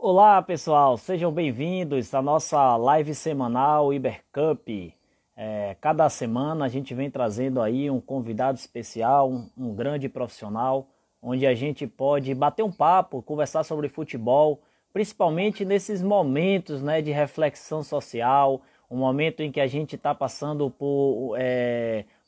Olá pessoal, sejam bem-vindos à nossa live semanal Ibercup. Cada semana a gente vem trazendo aí um convidado especial, um grande profissional, onde a gente pode bater um papo, conversar sobre futebol, principalmente nesses momentos, né, de reflexão social, um momento em que a gente está passando por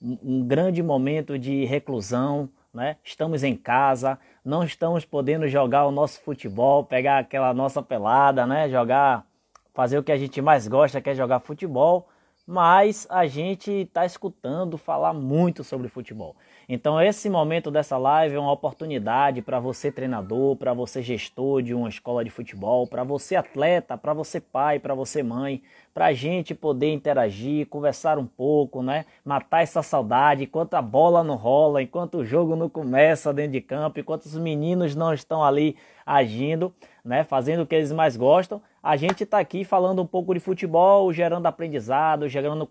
um grande momento de reclusão, né? Estamos em casa, não estamos podendo jogar o nosso futebol, pegar aquela nossa pelada, né? Jogar, fazer o que a gente mais gosta, que é jogar futebol, mas a gente está escutando falar muito sobre futebol. Então esse momento dessa live é uma oportunidade para você treinador, para você gestor de uma escola de futebol, para você atleta, para você pai, para você mãe, para a gente poder interagir, conversar um pouco, né? Matar essa saudade enquanto a bola não rola, enquanto o jogo não começa dentro de campo, enquanto os meninos não estão ali agindo, né? Fazendo o que eles mais gostam. A gente está aqui falando um pouco de futebol, gerando aprendizado, gerando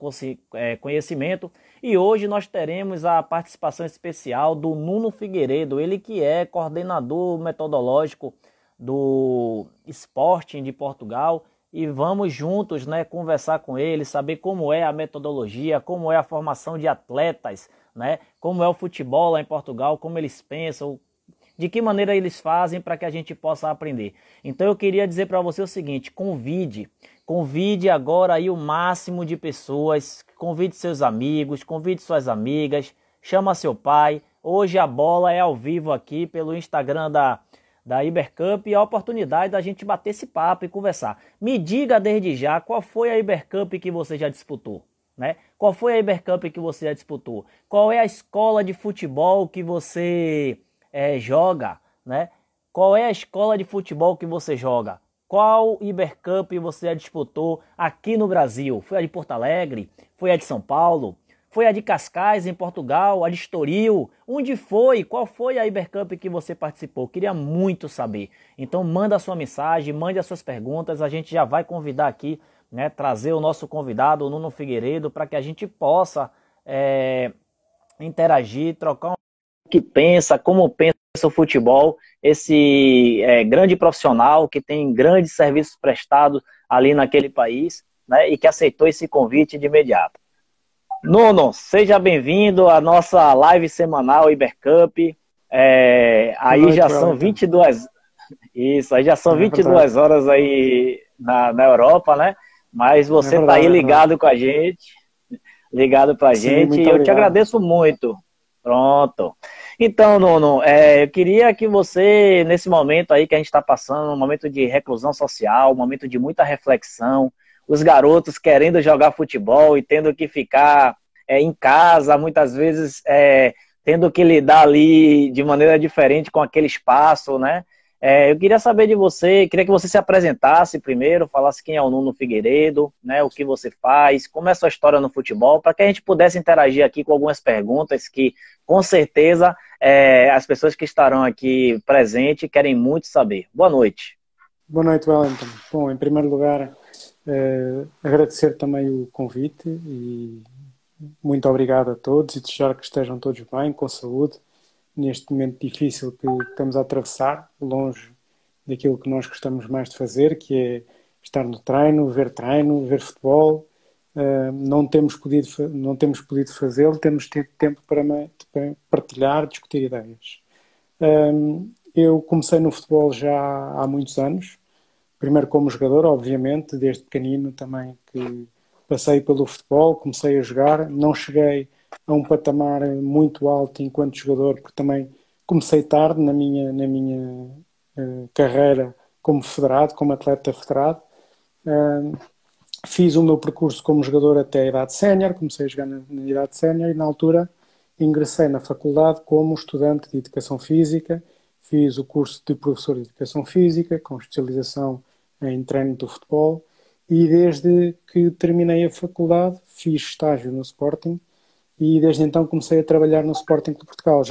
conhecimento. E hoje nós teremos a participação especial do Nuno Figueiredo, ele que é coordenador metodológico do Sporting de Portugal. E vamos juntos, né, conversar com ele, saber como é a metodologia, como é a formação de atletas, né, como é o futebol lá em Portugal, como eles pensam, de que maneira eles fazem para que a gente possa aprender. Então eu queria dizer para você o seguinte: convide agora aí o máximo de pessoas, convide seus amigos, convide suas amigas, chama seu pai. Hoje a bola é ao vivo aqui pelo Instagram da Ibercup e a oportunidade da gente bater esse papo e conversar. Me diga desde já qual foi a Ibercup que você já disputou, né? Qual foi a Ibercup que você já disputou? Qual é a escola de futebol que você joga, né? Qual é a escola de futebol que você joga? Qual Ibercup você já disputou aqui no Brasil? Foi a de Porto Alegre? Foi a de São Paulo? Foi a de Cascais, em Portugal? A de Estoril? Onde foi? Qual foi a Ibercup que você participou? Queria muito saber. Então manda a sua mensagem, mande as suas perguntas. A gente já vai convidar aqui, né, trazer o nosso convidado, o Nuno Figueiredo, para que a gente possa interagir, trocar que pensa, como pensa o futebol, esse grande profissional que tem grandes serviços prestados ali naquele país, né, e que aceitou esse convite de imediato. Nuno, seja bem-vindo à nossa live semanal Ibercup. Boa Aí noite, já são Wellington. 22, isso, aí já são É vinte e verdade, duas horas aí na Europa, né? Mas é você está verdade, aí é verdade. ligado com a gente, ligado pra Sim, gente, e muito eu te obrigado. agradeço muito. Pronto. Então, Nuno, eu queria que você, nesse momento aí que a gente está passando, um momento de reclusão social, um momento de muita reflexão, os garotos querendo jogar futebol e tendo que ficar em casa, muitas vezes tendo que lidar ali de maneira diferente com aquele espaço, né? Eu queria saber de você, queria que você se apresentasse primeiro, falasse quem é o Nuno Figueiredo, né, o que você faz, como é a sua história no futebol, para que a gente pudesse interagir aqui com algumas perguntas que, com certeza, as pessoas que estarão aqui presentes querem muito saber. Boa noite. Boa noite, Wellington. Bom, em primeiro lugar, agradecer também o convite e muito obrigado a todos e desejar que estejam todos bem, com saúde, neste momento difícil que estamos a atravessar, longe daquilo que nós gostamos mais de fazer, que é estar no treino, ver futebol. Não temos podido fazê-lo, temos tido tempo para partilhar, discutir ideias. Eu comecei no futebol já há muitos anos, primeiro como jogador, obviamente, desde pequenino também que passei pelo futebol, comecei a jogar, não cheguei a um patamar muito alto enquanto jogador, porque também comecei tarde na minha carreira como federado, como atleta federado. Fiz o meu percurso como jogador até a idade sénior, comecei a jogar na idade sénior e na altura ingressei na faculdade como estudante de Educação Física, fiz o curso de professor de Educação Física, com especialização em treino do futebol, e desde que terminei a faculdade fiz estágio no Sporting e desde então comecei a trabalhar no Sporting de Portugal.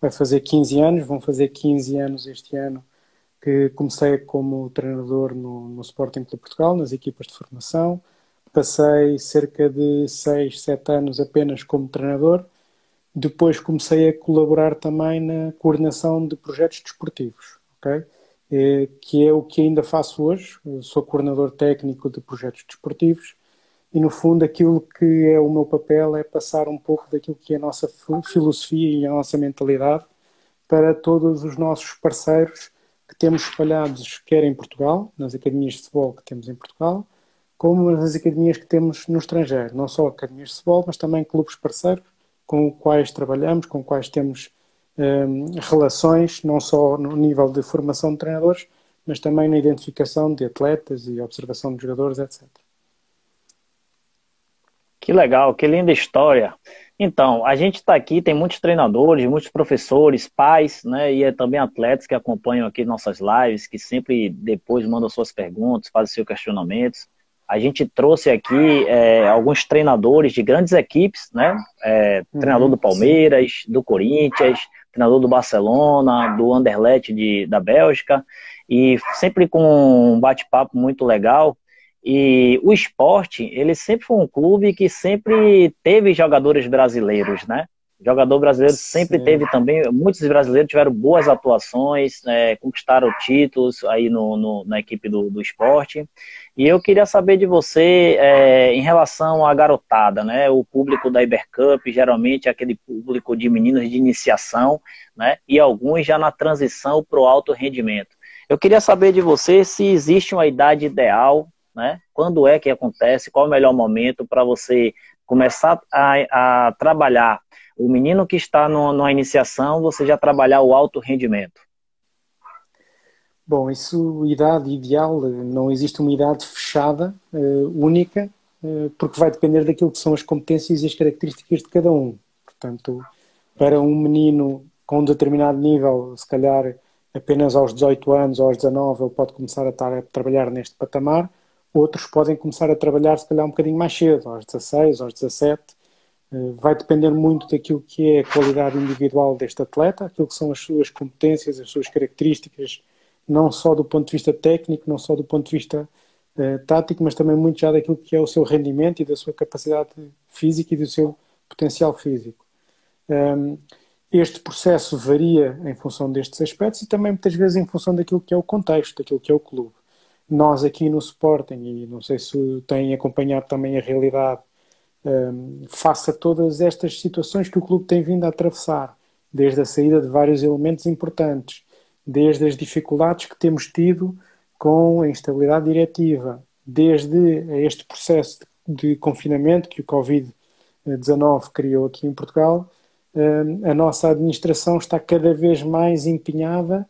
Vai fazer 15 anos, vão fazer 15 anos este ano que comecei como treinador no Sporting de Portugal, nas equipas de formação. Passei cerca de 6, 7 anos apenas como treinador. Depois comecei a colaborar também na coordenação de projetos desportivos, ok? que é o que ainda faço hoje. Eu sou coordenador técnico de projetos desportivos e, no fundo, aquilo que é o meu papel é passar um pouco daquilo que é a nossa filosofia e a nossa mentalidade para todos os nossos parceiros que temos espalhados, quer em Portugal, nas academias de futebol que temos em Portugal, como nas academias que temos no estrangeiro. Não só academias de futebol, mas também clubes parceiros com os quais trabalhamos, com os quais temos relações, não só no nível de formação de treinadores, mas também na identificação de atletas e observação de jogadores, etc. Que legal, que linda história. Então, a gente está aqui, tem muitos treinadores, muitos professores, pais, né, e também atletas que acompanham aqui nossas lives, que sempre depois mandam suas perguntas, fazem seus questionamentos. A gente trouxe aqui alguns treinadores de grandes equipes, né, treinador do Sim. Palmeiras, do Corinthians, treinador do Barcelona, do Anderlecht da Bélgica, e sempre com um bate-papo muito legal. E o esporte, ele sempre foi um clube que sempre teve jogadores brasileiros, né? Jogador brasileiro sempre Sim. teve também, muitos brasileiros tiveram boas atuações, conquistaram títulos aí na equipe do esporte. E eu queria saber de você em relação à garotada, né? O público da Ibercup geralmente é aquele público de meninos de iniciação, né? E alguns já na transição para o alto rendimento. Eu queria saber de você se existe uma idade ideal, né? Quando é que acontece? Qual é o melhor momento para você começar a trabalhar? O menino que está numa iniciação, você já trabalhar o alto rendimento. Bom, isso, idade ideal, não existe uma idade fechada, única, porque vai depender daquilo que são as competências e as características de cada um. Portanto, para um menino com um determinado nível, se calhar apenas aos 18 anos ou aos 19, ele pode começar a estar a trabalhar neste patamar. Outros podem começar a trabalhar, se calhar, um bocadinho mais cedo, aos 16, aos 17. Vai depender muito daquilo que é a qualidade individual deste atleta, aquilo que são as suas competências, as suas características, não só do ponto de vista técnico, não só do ponto de vista tático, mas também muito já daquilo que é o seu rendimento e da sua capacidade física e do seu potencial físico. Este processo varia em função destes aspectos e também muitas vezes em função daquilo que é o contexto, daquilo que é o clube. Nós aqui no Sporting, e não sei se têm acompanhado também a realidade, face a todas estas situações que o clube tem vindo a atravessar, desde a saída de vários elementos importantes, desde as dificuldades que temos tido com a instabilidade diretiva, desde este processo de confinamento que o Covid-19 criou aqui em Portugal, a nossa administração está cada vez mais empenhada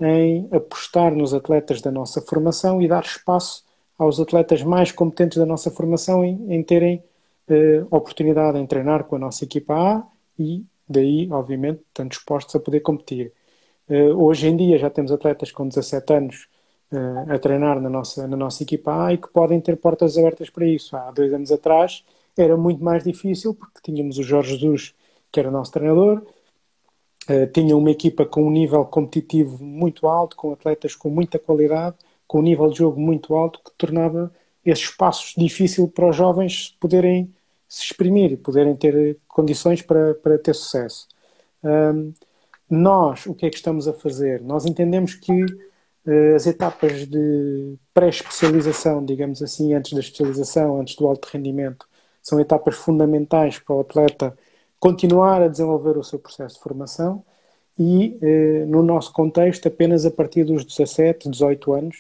em apostar nos atletas da nossa formação e dar espaço aos atletas mais competentes da nossa formação em terem oportunidade em treinar com a nossa equipa A e daí, obviamente, estando dispostos a poder competir. Hoje em dia já temos atletas com 17 anos a treinar na nossa equipa A e que podem ter portas abertas para isso. Há 2 anos atrás era muito mais difícil porque tínhamos o Jorge Jesus, que era o nosso treinador, tinha uma equipa com um nível competitivo muito alto, com atletas com muita qualidade, com um nível de jogo muito alto, que tornava esses espaços difíceis para os jovens poderem se exprimir e poderem ter condições para ter sucesso. Nós, o que é que estamos a fazer? Nós entendemos que as etapas de pré-especialização, digamos assim, antes da especialização, antes do alto rendimento, são etapas fundamentais para o atleta continuar a desenvolver o seu processo de formação e, no nosso contexto, apenas a partir dos 17, 18 anos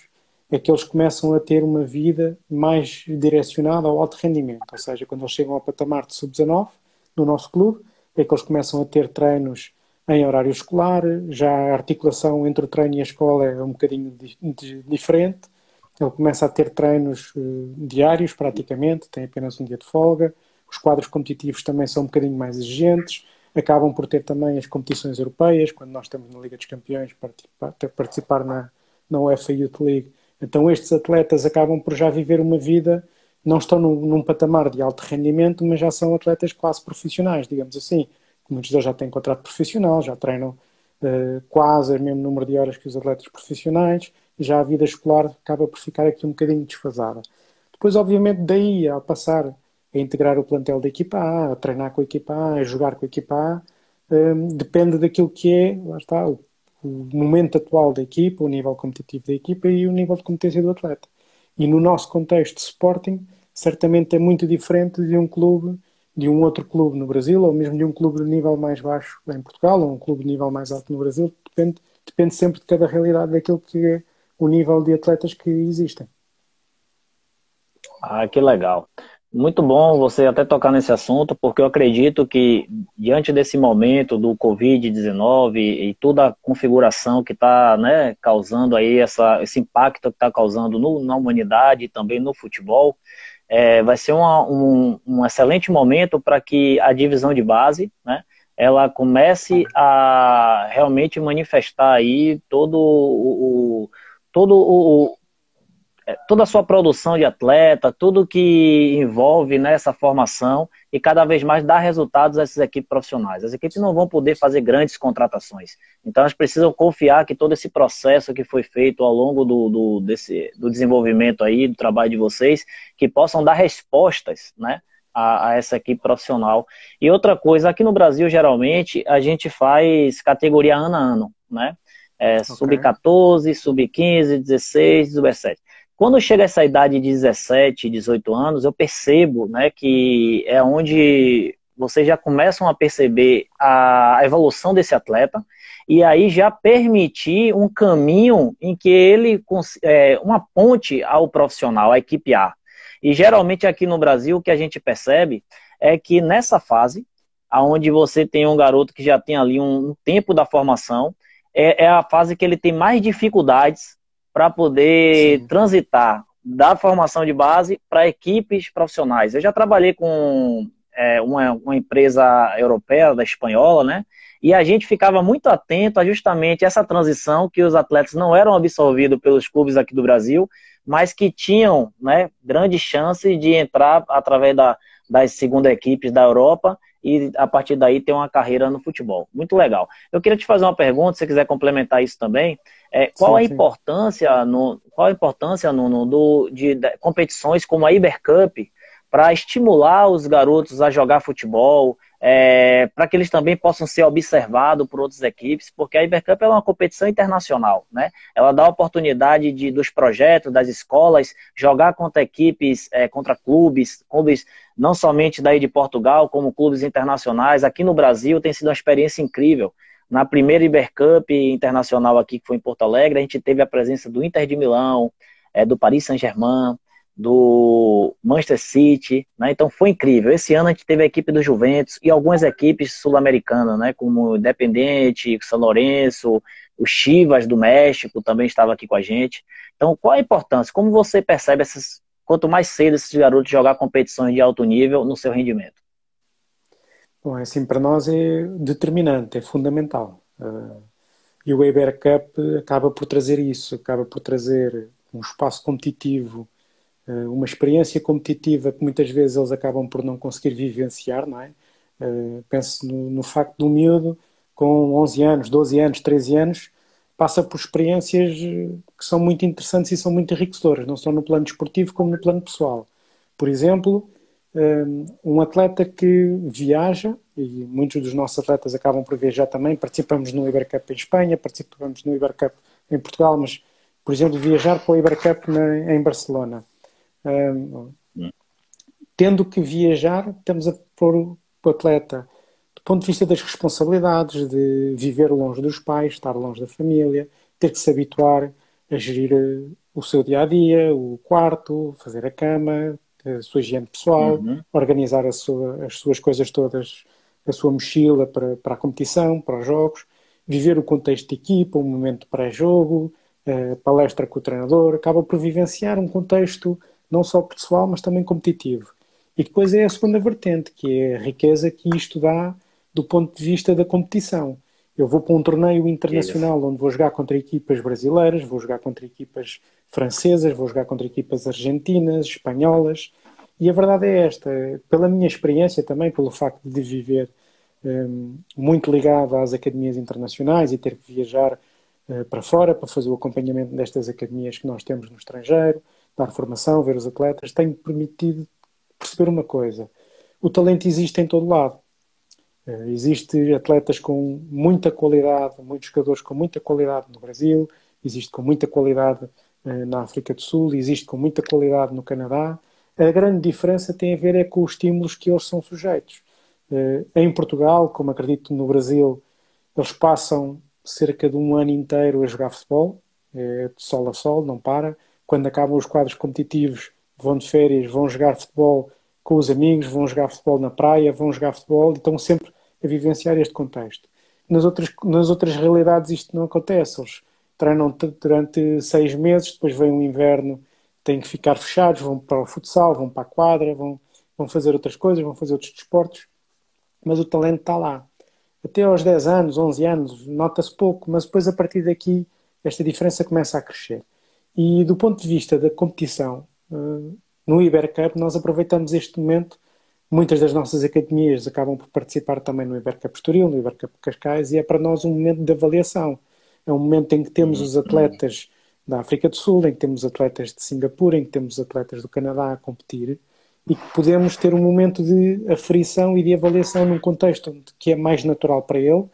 é que eles começam a ter uma vida mais direcionada ao alto rendimento. Ou seja, quando eles chegam ao patamar de sub-19, no nosso clube, é que eles começam a ter treinos em horário escolar, já a articulação entre o treino e a escola é um bocadinho diferente. Ele começa a ter treinos diários, praticamente, tem apenas um dia de folga. Os quadros competitivos também são um bocadinho mais exigentes. Acabam por ter também as competições europeias, quando nós estamos na Liga dos Campeões, participar na UEFA Youth League. Então estes atletas acabam por já viver uma vida, não estão num patamar de alto rendimento, mas já são atletas quase profissionais, digamos assim. Muitos deles já têm contrato profissional, já treinam quase o mesmo número de horas que os atletas profissionais, e já a vida escolar acaba por ficar aqui um bocadinho desfasada. Depois, obviamente, daí a passar a integrar o plantel da equipa A, a treinar com a equipa A, a jogar com a equipa A, depende daquilo que é, lá está, o momento atual da equipa, o nível competitivo da equipa e o nível de competência do atleta. E no nosso contexto de Sporting, certamente é muito diferente de um clube, de um outro clube no Brasil, ou mesmo de um clube de nível mais baixo em Portugal, ou um clube de nível mais alto no Brasil. Depende sempre de cada realidade daquilo que é o nível de atletas que existem. Ah, que legal. Muito bom você até tocar nesse assunto, porque eu acredito que, diante desse momento do Covid-19 e toda a configuração que está, né, causando aí esse impacto que está causando na humanidade e também no futebol, vai ser um excelente momento para que a divisão de base, né, ela comece a realmente manifestar aí todo toda a sua produção de atleta, tudo que envolve nessa formação e cada vez mais dar resultados a essas equipes profissionais. As equipes não vão poder fazer grandes contratações. Então elas precisam confiar que todo esse processo que foi feito ao longo do desenvolvimento aí, do trabalho de vocês, que possam dar respostas, né, a essa equipe profissional. E outra coisa, aqui no Brasil, geralmente, a gente faz categoria ano a ano, né? Ok? Sub-14, sub-15, 16, sub-17. Quando chega essa idade de 17, 18 anos, eu percebo, né, que é onde vocês já começam a perceber a evolução desse atleta e aí já permitir um caminho em que ele, uma ponte ao profissional, à equipe A. E geralmente aqui no Brasil o que a gente percebe é que nessa fase, onde você tem um garoto que já tem ali um tempo da formação, é a fase que ele tem mais dificuldades para poder Sim. transitar da formação de base para equipes profissionais. Eu já trabalhei com uma empresa europeia, da espanhola, né? E a gente ficava muito atento a justamente essa transição que os atletas não eram absorvidos pelos clubes aqui do Brasil, mas que tinham, né, grande chance de entrar através das segundas equipes da Europa e a partir daí ter uma carreira no futebol. Muito legal. Eu queria te fazer uma pergunta, se você quiser complementar isso também. Qual Sim, a sim. importância, Nuno, de competições como a Ibercup para estimular os garotos a jogar futebol, para que eles também possam ser observados por outras equipes, porque a Ibercup é uma competição internacional, né? Ela dá a oportunidade dos projetos, das escolas, jogar contra equipes, contra clubes não somente daí de Portugal, como clubes internacionais. Aqui no Brasil tem sido uma experiência incrível. Na primeira Ibercup internacional aqui, que foi em Porto Alegre, a gente teve a presença do Inter de Milão, do Paris Saint-Germain, do Manchester City, né? Então foi incrível. Esse ano a gente teve a equipe do Juventus e algumas equipes sul-americanas, né? Como o Independiente, São Lourenço, o Chivas do México também estava aqui com a gente. Então, qual a importância? Como você percebe quanto mais cedo esses garotos jogar competições de alto nível no seu rendimento? Bom, é assim, para nós é determinante, é fundamental. E o Weber Cup acaba por trazer isso, acaba por trazer um espaço competitivo, uma experiência competitiva que muitas vezes eles acabam por não conseguir vivenciar, não é? Penso no facto do miúdo com 11 anos, 12 anos, 13 anos, passa por experiências que são muito interessantes e são muito enriquecedoras, não só no plano desportivo como no plano pessoal. Por exemplo, um atleta que viaja, e muitos dos nossos atletas acabam por viajar também, participamos no Ibercup em Espanha, participamos no Ibercup em Portugal, mas, por exemplo, viajar para o Ibercup em Barcelona. Tendo que viajar, estamos a pôr o atleta do ponto de vista das responsabilidades, de viver longe dos pais, estar longe da família, ter que se habituar a gerir o seu dia-a-dia, o quarto, fazer a cama, a sua higiene pessoal, Uhum. organizar as suas coisas todas, a sua mochila para a competição, para os jogos, viver o contexto de equipa, o momento de pré-jogo, a palestra com o treinador, acaba por vivenciar um contexto não só pessoal, mas também competitivo. E depois é a segunda vertente, que é a riqueza que isto dá do ponto de vista da competição. Eu vou para um torneio Isso. internacional onde vou jogar contra equipas brasileiras, vou jogar contra equipas francesas, vou jogar contra equipas argentinas, espanholas, e a verdade é esta, pela minha experiência também, pelo facto de viver muito ligado às academias internacionais e ter que viajar para fora para fazer o acompanhamento destas academias que nós temos no estrangeiro, dar formação, ver os atletas, tem permitido perceber uma coisa: o talento existe em todo lado. Existe atletas com muita qualidade, muitos jogadores com muita qualidade no Brasil, existe com muita qualidade na África do Sul, existe com muita qualidade no Canadá. A grande diferença tem a ver é com os estímulos que eles são sujeitos. Em Portugal, como acredito no Brasil, eles passam cerca de um ano inteiro a jogar futebol, de sol a sol, não para. Quando acabam os quadros competitivos, vão de férias, vão jogar futebol com os amigos, vão jogar futebol na praia, vão jogar futebol e estão sempre a vivenciar este contexto. Nas outras realidades isto não acontece. Eles treinam durante 6 meses, depois vem o inverno, têm que ficar fechados, vão para o futsal, vão para a quadra, vão fazer outras coisas, vão fazer outros desportos, mas o talento está lá. Até aos 10 anos, 11 anos, nota-se pouco, mas depois a partir daqui esta diferença começa a crescer. E do ponto de vista da competição, no Ibercup nós aproveitamos este momento. Muitas das nossas academias acabam por participar também no Ibercup Estoril, no Ibercup Cascais, e é para nós um momento de avaliação. É um momento em que temos os atletas da África do Sul, em que temos atletas de Singapura, em que temos atletas do Canadá a competir, e que podemos ter um momento de aferição e de avaliação num contexto que é mais natural para ele,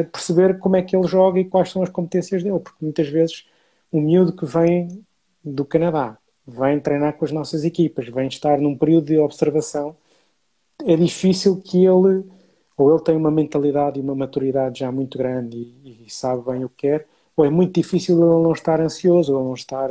perceber como é que ele joga e quais são as competências dele, porque muitas vezes um miúdo que vem do Canadá, vem treinar com as nossas equipas, vem estar num período de observação, é difícil que ele, ou ele tem uma mentalidade e uma maturidade já muito grande e sabe bem o que quer, ou é muito difícil ele não estar ansioso, ou não estar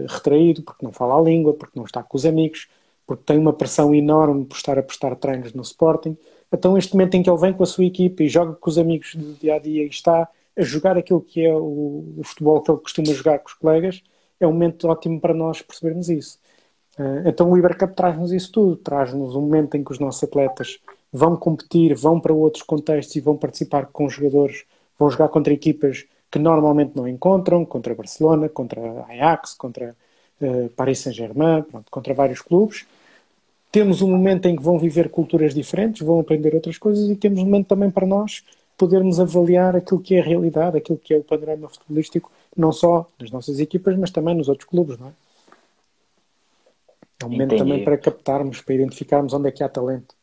retraído, porque não fala a língua, porque não está com os amigos, porque tem uma pressão enorme por estar a prestar treinos no Sporting. Então este momento em que ele vem com a sua equipa e joga com os amigos do dia-a-dia e está a jogar aquilo que é o futebol que ele costuma jogar com os colegas, é um momento ótimo para nós percebermos isso. Então o Ibercup traz-nos isso tudo, traz-nos um momento em que os nossos atletas vão competir, vão para outros contextos e vão participar com jogadores, vão jogar contra equipas que normalmente não encontram, contra Barcelona, contra Ajax, contra Paris Saint-Germain, contra vários clubes. Temos um momento em que vão viver culturas diferentes, vão aprender outras coisas e temos um momento também para nós podermos avaliar aquilo que é a realidade, aquilo que é o panorama futebolístico, não só nas nossas equipas, mas também nos outros clubes, não é? É um momento também para captarmos, para identificarmos onde é que há talento.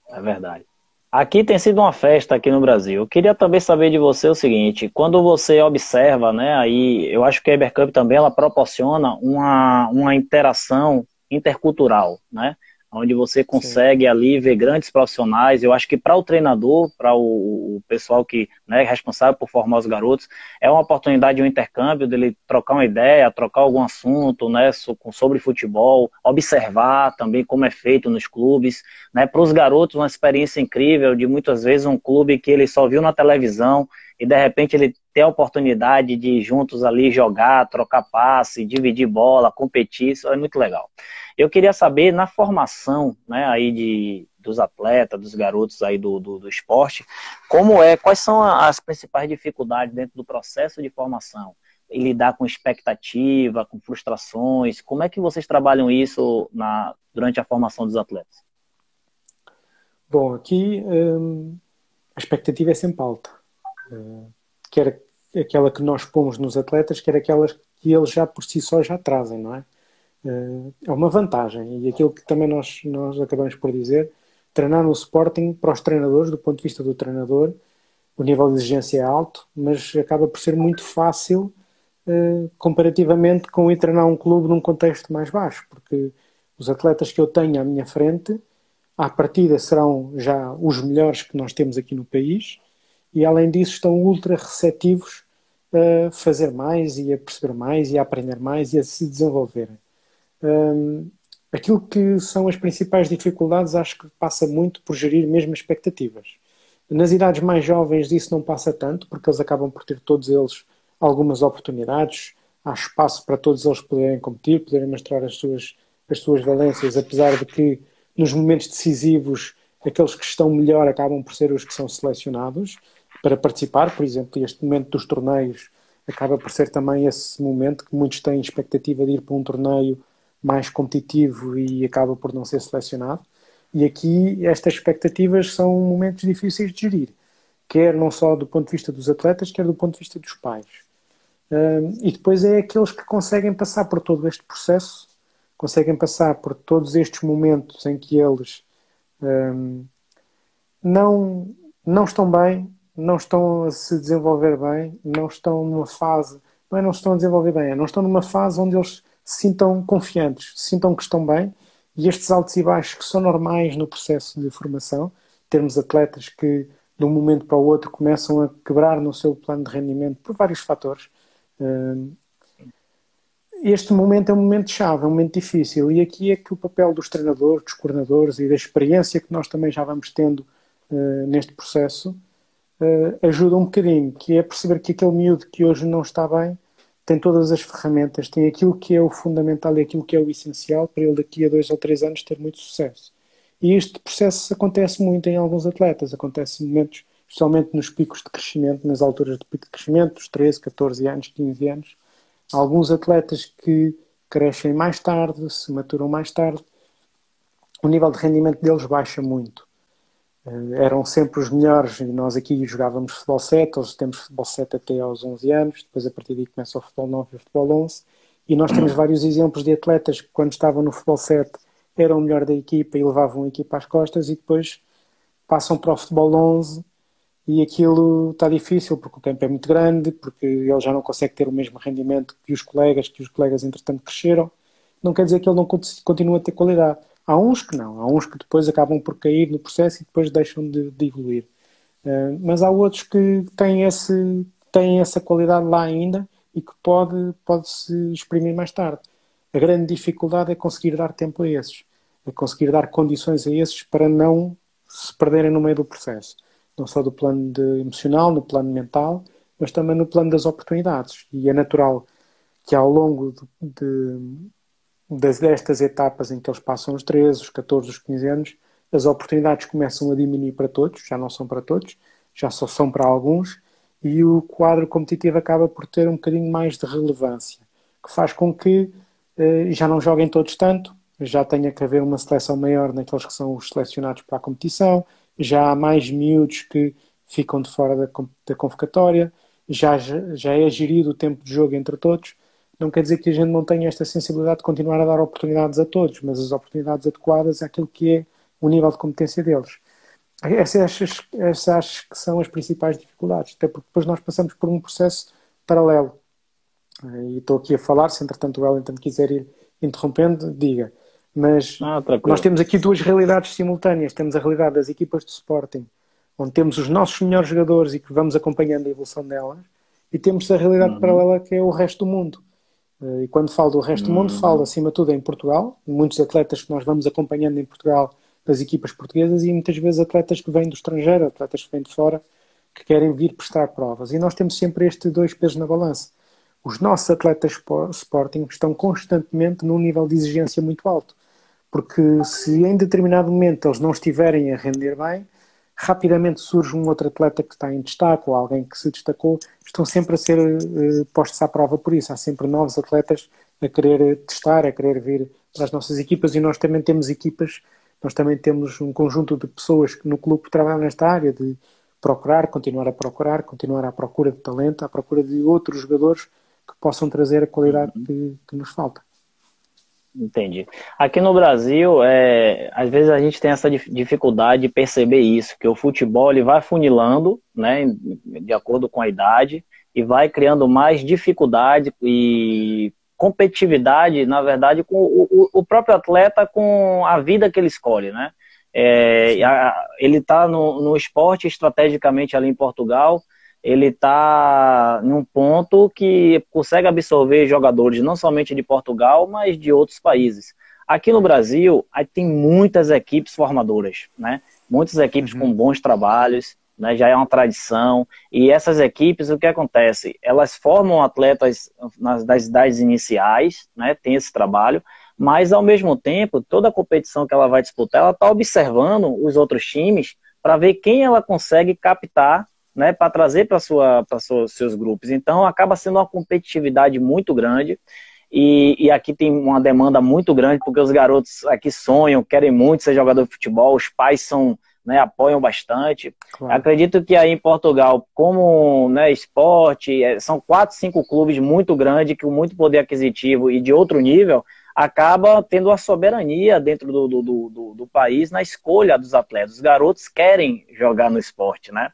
É verdade. Aqui tem sido uma festa aqui no Brasil. Eu queria também saber de você o seguinte, quando você observa, né, aí eu acho que a Ibercup também ela proporciona uma interação intercultural, né? Onde você consegue ali ver grandes profissionais. Eu acho que para o treinador, para o pessoal que, né, é responsável por formar os garotos, é uma oportunidade de um intercâmbio, dele trocar uma ideia, trocar algum assunto, né, sobre futebol, observar também como é feito nos clubes, né? Para os garotos, uma experiência incrível de muitas vezes um clube que ele só viu na televisão e de repente ele ter a oportunidade de juntos ali jogar, trocar passe, dividir bola, competir, isso é muito legal. Eu queria saber, na formação, né, aí dos atletas, dos garotos aí do esporte, quais são as principais dificuldades dentro do processo de formação? E lidar com expectativa, com frustrações, como é que vocês trabalham isso durante a formação dos atletas? Bom, aqui a expectativa é sempre alta. Quer aquela que nós pomos nos atletas, quer aquelas que eles já por si só já trazem, não é? É uma vantagem. E aquilo que também nós acabamos por dizer, treinar no Sporting, para os treinadores, do ponto de vista do treinador, o nível de exigência é alto, mas acaba por ser muito fácil comparativamente com ir treinar um clube num contexto mais baixo, porque os atletas que eu tenho à minha frente, à partida serão já os melhores que nós temos aqui no país, e além disso estão ultra receptivos a fazer mais e a perceber mais e a aprender mais e a se desenvolverem. Aquilo que são as principais dificuldades acho que passa muito por gerir mesmo expectativas. Nas idades mais jovens isso não passa tanto, porque eles acabam por ter todos eles algumas oportunidades, há espaço para todos eles poderem competir, poderem mostrar as suas valências, apesar de que nos momentos decisivos aqueles que estão melhor acabam por ser os que são selecionados para participar. Por exemplo, este momento dos torneios acaba por ser também esse momento que muitos têm expectativa de ir para um torneio mais competitivo e acaba por não ser selecionado. E aqui estas expectativas são momentos difíceis de gerir, quer não só do ponto de vista dos atletas, quer do ponto de vista dos pais. E depois é aqueles que conseguem passar por todo este processo, conseguem passar por todos estes momentos em que eles não, não estão bem, não estão a se desenvolver bem, não estão numa fase, não estão a desenvolver bem, não estão numa fase onde eles se sintam confiantes, se sintam que estão bem, e estes altos e baixos que são normais no processo de formação, termos atletas que de um momento para o outro começam a quebrar no seu plano de rendimento por vários fatores. Este momento é um momento chave, é um momento difícil, e aqui é que o papel dos treinadores, dos coordenadores e da experiência que nós também já vamos tendo neste processo ajuda um bocadinho, que é perceber que aquele miúdo que hoje não está bem tem todas as ferramentas, tem aquilo que é o fundamental e aquilo que é o essencial para ele daqui a 2 ou 3 anos ter muito sucesso. E este processo acontece muito em alguns atletas, acontece em momentos, especialmente nos picos de crescimento, nas alturas de pico de crescimento, dos 13, 14 anos, 15 anos. Há alguns atletas que crescem mais tarde, se maturam mais tarde, o nível de rendimento deles baixa muito. Eram sempre os melhores, e nós aqui jogávamos futebol 7, nós temos futebol 7 até aos 11 anos, depois a partir daí começa o futebol 9 e o futebol 11, e nós temos vários exemplos de atletas que quando estavam no futebol 7 eram o melhor da equipa e levavam a equipa às costas, e depois passam para o futebol 11 e aquilo está difícil porque o campo é muito grande, porque ele já não consegue ter o mesmo rendimento que os colegas entretanto cresceram. Não quer dizer que ele não continue a ter qualidade. Há uns que não, há uns que depois acabam por cair no processo e depois deixam de evoluir. Mas há outros que têm essa qualidade lá ainda e que pode-se exprimir mais tarde. A grande dificuldade é conseguir dar tempo a esses, é conseguir dar condições a esses para não se perderem no meio do processo. Não só do plano emocional, no plano mental, mas também no plano das oportunidades. E é natural que ao longo destas etapas em que eles passam os 13, os 14, os 15 anos, as oportunidades começam a diminuir para todos, já não são para todos, já só são para alguns, e o quadro competitivo acaba por ter um bocadinho mais de relevância, que faz com que já não joguem todos tanto, já tenha que haver uma seleção maior naqueles que são os selecionados para a competição, já há mais miúdos que ficam de fora da convocatória, já é gerido o tempo de jogo entre todos. Não quer dizer que a gente não tenha esta sensibilidade de continuar a dar oportunidades a todos, mas as oportunidades adequadas àquilo que é o nível de competência deles. Essas acho que são as principais dificuldades, até porque depois nós passamos por um processo paralelo. E estou aqui a falar, se entretanto o Wellington quiser ir interrompendo, diga. Mas nós temos aqui duas realidades simultâneas. Temos a realidade das equipas de Sporting, onde temos os nossos melhores jogadores e que vamos acompanhando a evolução delas, e temos a realidade paralela que é o resto do mundo. E quando falo do resto do mundo, falo acima de tudo em Portugal, muitos atletas que nós vamos acompanhando em Portugal das equipas portuguesas e muitas vezes atletas que vêm do estrangeiro, atletas que vêm de fora, que querem vir prestar provas. E nós temos sempre estes dois pesos na balança. Os nossos atletas Sporting estão constantemente num nível de exigência muito alto, porque se em determinado momento eles não estiverem a render bem, rapidamente surge um outro atleta que está em destaque ou alguém que se destacou, estão sempre a ser postos à prova por isso. Há sempre novos atletas a querer testar, a querer vir para as nossas equipas, e nós também temos equipas, nós também temos um conjunto de pessoas que no clube trabalham nesta área de continuar à procura de talento, à procura de outros jogadores que possam trazer a qualidade que nos falta. Entendi. Aqui no Brasil, às vezes a gente tem essa dificuldade de perceber isso, que o futebol ele vai funilando, né, de acordo com a idade, e vai criando mais dificuldade e competitividade, na verdade, com o próprio atleta, com a vida que ele escolhe, né? Ele está no esporte estrategicamente ali em Portugal, ele está em um ponto que consegue absorver jogadores não somente de Portugal, mas de outros países. Aqui no Brasil, aí tem muitas equipes formadoras, né? Muitas equipes com bons trabalhos, né? Já é uma tradição. E essas equipes, o que acontece? Elas formam atletas das idades iniciais, né? Tem esse trabalho, mas ao mesmo tempo, toda a competição que ela vai disputar, ela está observando os outros times para ver quem ela consegue captar, né, para trazer para seus grupos. Então acaba sendo uma competitividade muito grande, e aqui tem uma demanda muito grande, porque os garotos aqui sonham, querem muito ser jogador de futebol, os pais né, apoiam bastante. Claro. Acredito que aí em Portugal, como, né, esporte, são 4, 5 clubes muito grandes, com muito poder aquisitivo e de outro nível, acaba tendo a soberania dentro do país na escolha dos atletas. Os garotos querem jogar no esporte, né?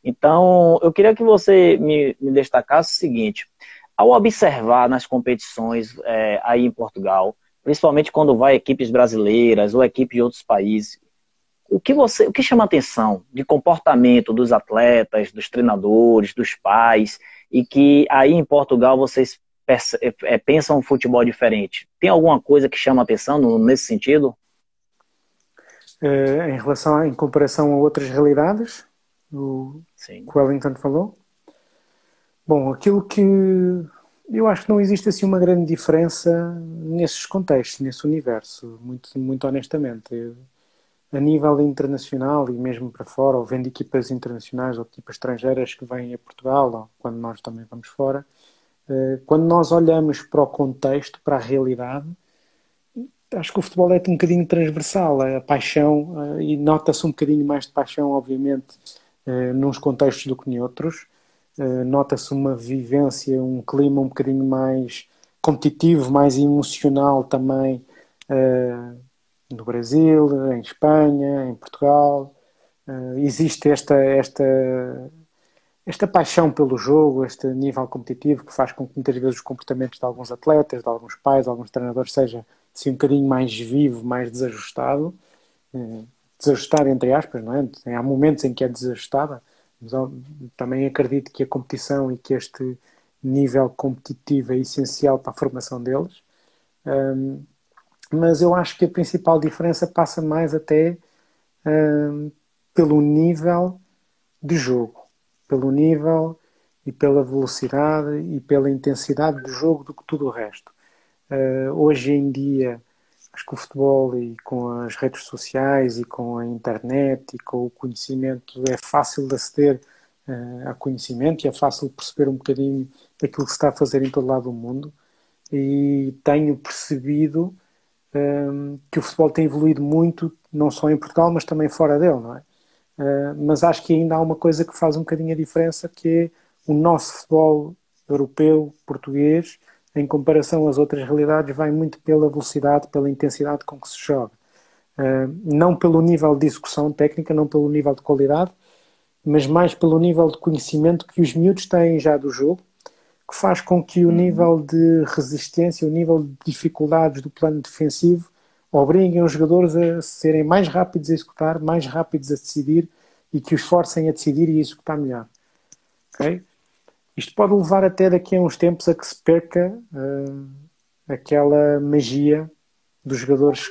Então, eu queria que você me destacasse o seguinte: ao observar nas competições aí em Portugal, principalmente quando vai equipes brasileiras ou equipes de outros países, o que chama a atenção de comportamento dos atletas, dos treinadores, dos pais, e que aí em Portugal vocês pensam um futebol diferente? Tem alguma coisa que chama a atenção nesse sentido? Em relação em comparação a outras realidades, Sim. que o Wellington falou. Bom, aquilo que eu acho que não existe assim uma grande diferença nesses contextos, nesse universo, muito honestamente. A nível internacional e mesmo para fora, ou vendo equipas internacionais ou equipas estrangeiras que vêm a Portugal, ou quando nós também vamos fora, quando nós olhamos para o contexto, para a realidade, acho que o futebol é um bocadinho transversal, a paixão, e nota-se um bocadinho mais de paixão, obviamente, nos contextos do que em outros. Nota-se uma vivência, um clima um bocadinho mais competitivo, mais emocional também, no Brasil, em Espanha, em Portugal. Existe esta paixão pelo jogo, este nível competitivo que faz com que muitas vezes os comportamentos de alguns atletas, de alguns pais, de alguns treinadores seja assim, um bocadinho mais vivo, mais desajustado. Desajustado entre aspas, não é? Há momentos em que é desajustada, mas também acredito que a competição e que este nível competitivo é essencial para a formação deles. Mas eu acho que a principal diferença passa mais até pelo nível de jogo, pelo nível e pela velocidade e pela intensidade do jogo do que tudo o resto. Hoje em dia, acho que o futebol e com as redes sociais e com a internet e com o conhecimento é fácil de aceder a conhecimento e é fácil de perceber um bocadinho daquilo que se está a fazer em todo lado do mundo, e tenho percebido que o futebol tem evoluído muito, não só em Portugal, mas também fora dele, não é? Mas acho que ainda há uma coisa que faz um bocadinho a diferença, que é o nosso futebol europeu, português, em comparação às outras realidades, vai muito pela velocidade, pela intensidade com que se joga. Não pelo nível de execução técnica, não pelo nível de qualidade, mas mais pelo nível de conhecimento que os miúdos têm já do jogo, que faz com que o nível de resistência, o nível de dificuldades do plano defensivo obriguem os jogadores a serem mais rápidos a executar, mais rápidos a decidir, e que os forcem a decidir e a executar melhor. Okay? Isto pode levar até daqui a uns tempos a que se perca aquela magia dos jogadores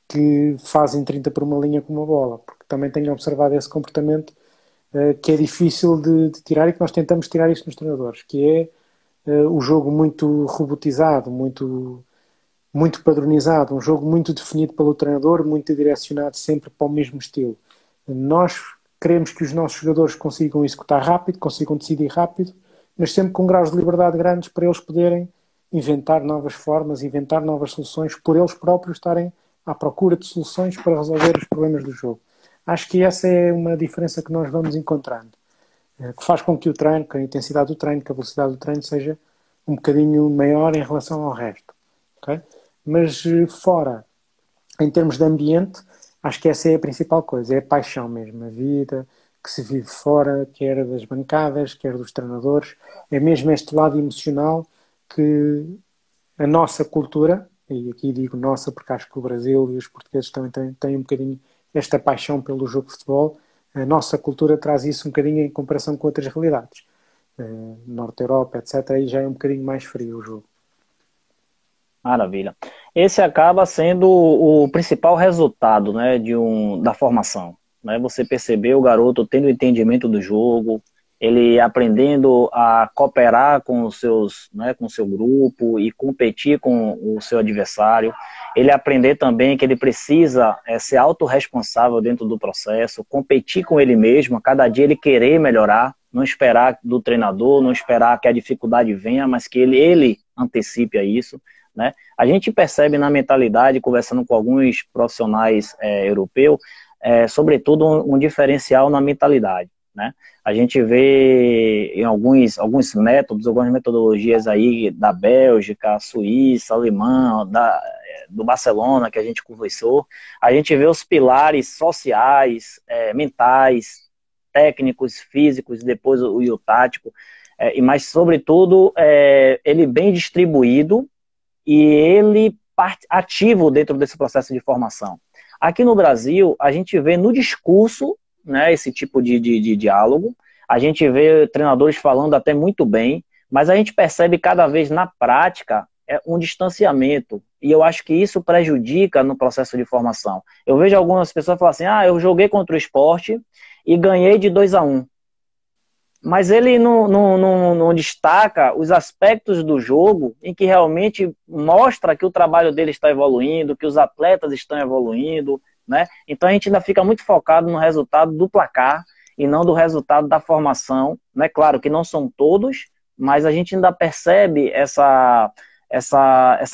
que fazem 30 por uma linha com uma bola, porque também tenho observado esse comportamento que é difícil de tirar, e que nós tentamos tirar isso nos treinadores, que é o jogo muito robotizado, muito padronizado, um jogo muito definido pelo treinador, muito direcionado sempre para o mesmo estilo. Nós queremos que os nossos jogadores consigam executar rápido, consigam decidir rápido, mas sempre com graus de liberdade grandes para eles poderem inventar novas formas, inventar novas soluções, por eles próprios estarem à procura de soluções para resolver os problemas do jogo. Acho que essa é uma diferença que nós vamos encontrando, que faz com que o treino, que a intensidade do treino, que a velocidade do treino seja um bocadinho maior em relação ao resto. Okay? Mas fora, em termos de ambiente, acho que essa é a principal coisa, é a paixão mesmo, a vida que se vive fora, quer das bancadas, quer dos treinadores, é mesmo este lado emocional que a nossa cultura, e aqui digo nossa porque acho que o Brasil e os portugueses também têm um bocadinho esta paixão pelo jogo de futebol, a nossa cultura traz isso um bocadinho em comparação com outras realidades. Norte Europa, etc., aí já é um bocadinho mais frio o jogo. Maravilha. Esse acaba sendo o principal resultado, né, da formação, né? Você percebeu o garoto tendo entendimento do jogo, ele aprendendo a cooperar com os seus, né, com o seu grupo e competir com o seu adversário. Ele aprender também que ele precisa ser autorresponsável dentro do processo, competir com ele mesmo, a cada dia ele querer melhorar, não esperar do treinador, não esperar que a dificuldade venha, mas que ele antecipe a isso. Né? A gente percebe na mentalidade, conversando com alguns profissionais europeus, sobretudo um diferencial na mentalidade. né? A gente vê em alguns métodos, algumas metodologias aí da Bélgica, Suíça, alemã, do Barcelona, que a gente conversou, a gente vê os pilares sociais, mentais, técnicos, físicos, depois o tático, e mais sobretudo ele bem distribuído e ele ativo dentro desse processo de formação. Aqui no Brasil, a gente vê no discurso, né, esse tipo de diálogo, a gente vê treinadores falando até muito bem, mas a gente percebe cada vez na prática um distanciamento, e eu acho que isso prejudica no processo de formação. Eu vejo algumas pessoas falar assim, eu joguei contra o Sport e ganhei de 2-1. Mas ele não destaca os aspectos do jogo em que realmente mostra que o trabalho dele está evoluindo, que os atletas estão evoluindo, né? Então a gente ainda fica muito focado no resultado do placar e não do resultado da formação, né? Claro que não são todos, mas a gente ainda percebe essa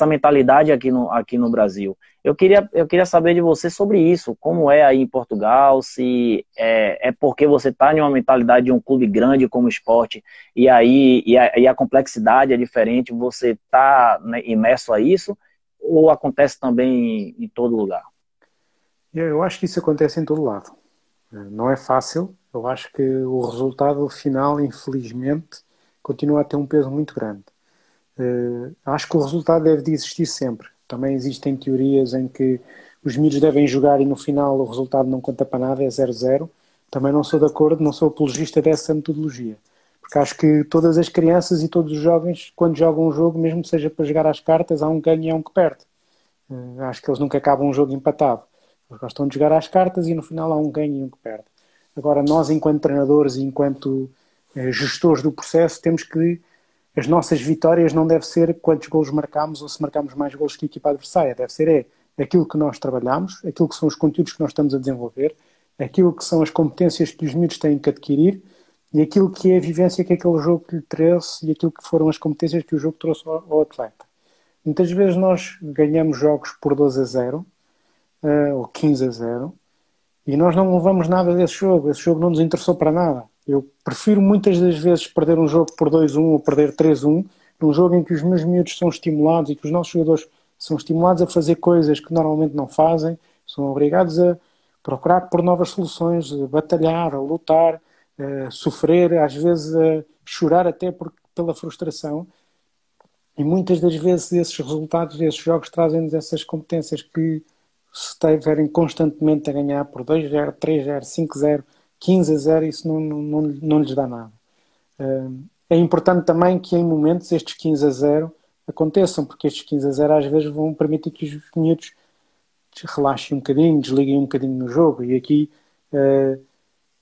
mentalidade aqui no Brasil. Eu queria saber de você sobre isso, como é aí em Portugal, se é porque você está em uma mentalidade de um clube grande como o Sport, e aí a complexidade é diferente, você está, né, imerso a isso, ou acontece também em todo lugar? Eu acho que isso acontece em todo lado. Não é fácil. Eu acho que o resultado final, infelizmente, continua a ter um peso muito grande. Acho que o resultado deve de existir sempre. Também existem teorias em que os miúdos devem jogar e no final o resultado não conta para nada, é 0-0. Também não sou de acordo, não sou apologista dessa metodologia. Porque acho que todas as crianças e todos os jovens, quando jogam um jogo, mesmo que seja para jogar às cartas, há um ganho e há um que perde. Acho que eles nunca acabam um jogo empatado. Eles gostam de jogar às cartas e no final há um ganho e um que perde. Agora, nós, enquanto treinadores e enquanto gestores do processo, temos que as nossas vitórias não devem ser quantos golos marcamos ou se marcamos mais golos que a equipa adversária. Deve ser aquilo que nós trabalhamos, aquilo que são os conteúdos que nós estamos a desenvolver, aquilo que são as competências que os miúdos têm que adquirir e aquilo que é a vivência que aquele jogo lhe trouxe e aquilo que foram as competências que o jogo trouxe ao atleta. Muitas vezes nós ganhamos jogos por 12-0 ou 15-0 e nós não levamos nada desse jogo. Esse jogo não nos interessou para nada. Eu prefiro muitas das vezes perder um jogo por 2-1 ou perder 3-1 num jogo em que os meus miúdos são estimulados e que os nossos jogadores são estimulados a fazer coisas que normalmente não fazem, são obrigados a procurar por novas soluções, a batalhar, a lutar, a sofrer, às vezes a chorar até pela frustração. E muitas das vezes esses resultados, esses jogos trazem-nos essas competências que se estiverem constantemente a ganhar por 2-0, 3-0, 5-0, 15-0, isso não lhes dá nada. É importante também que em momentos estes 15-0 aconteçam, porque estes 15-0 às vezes vão permitir que os miúdos relaxem um bocadinho, desliguem um bocadinho no jogo, e aqui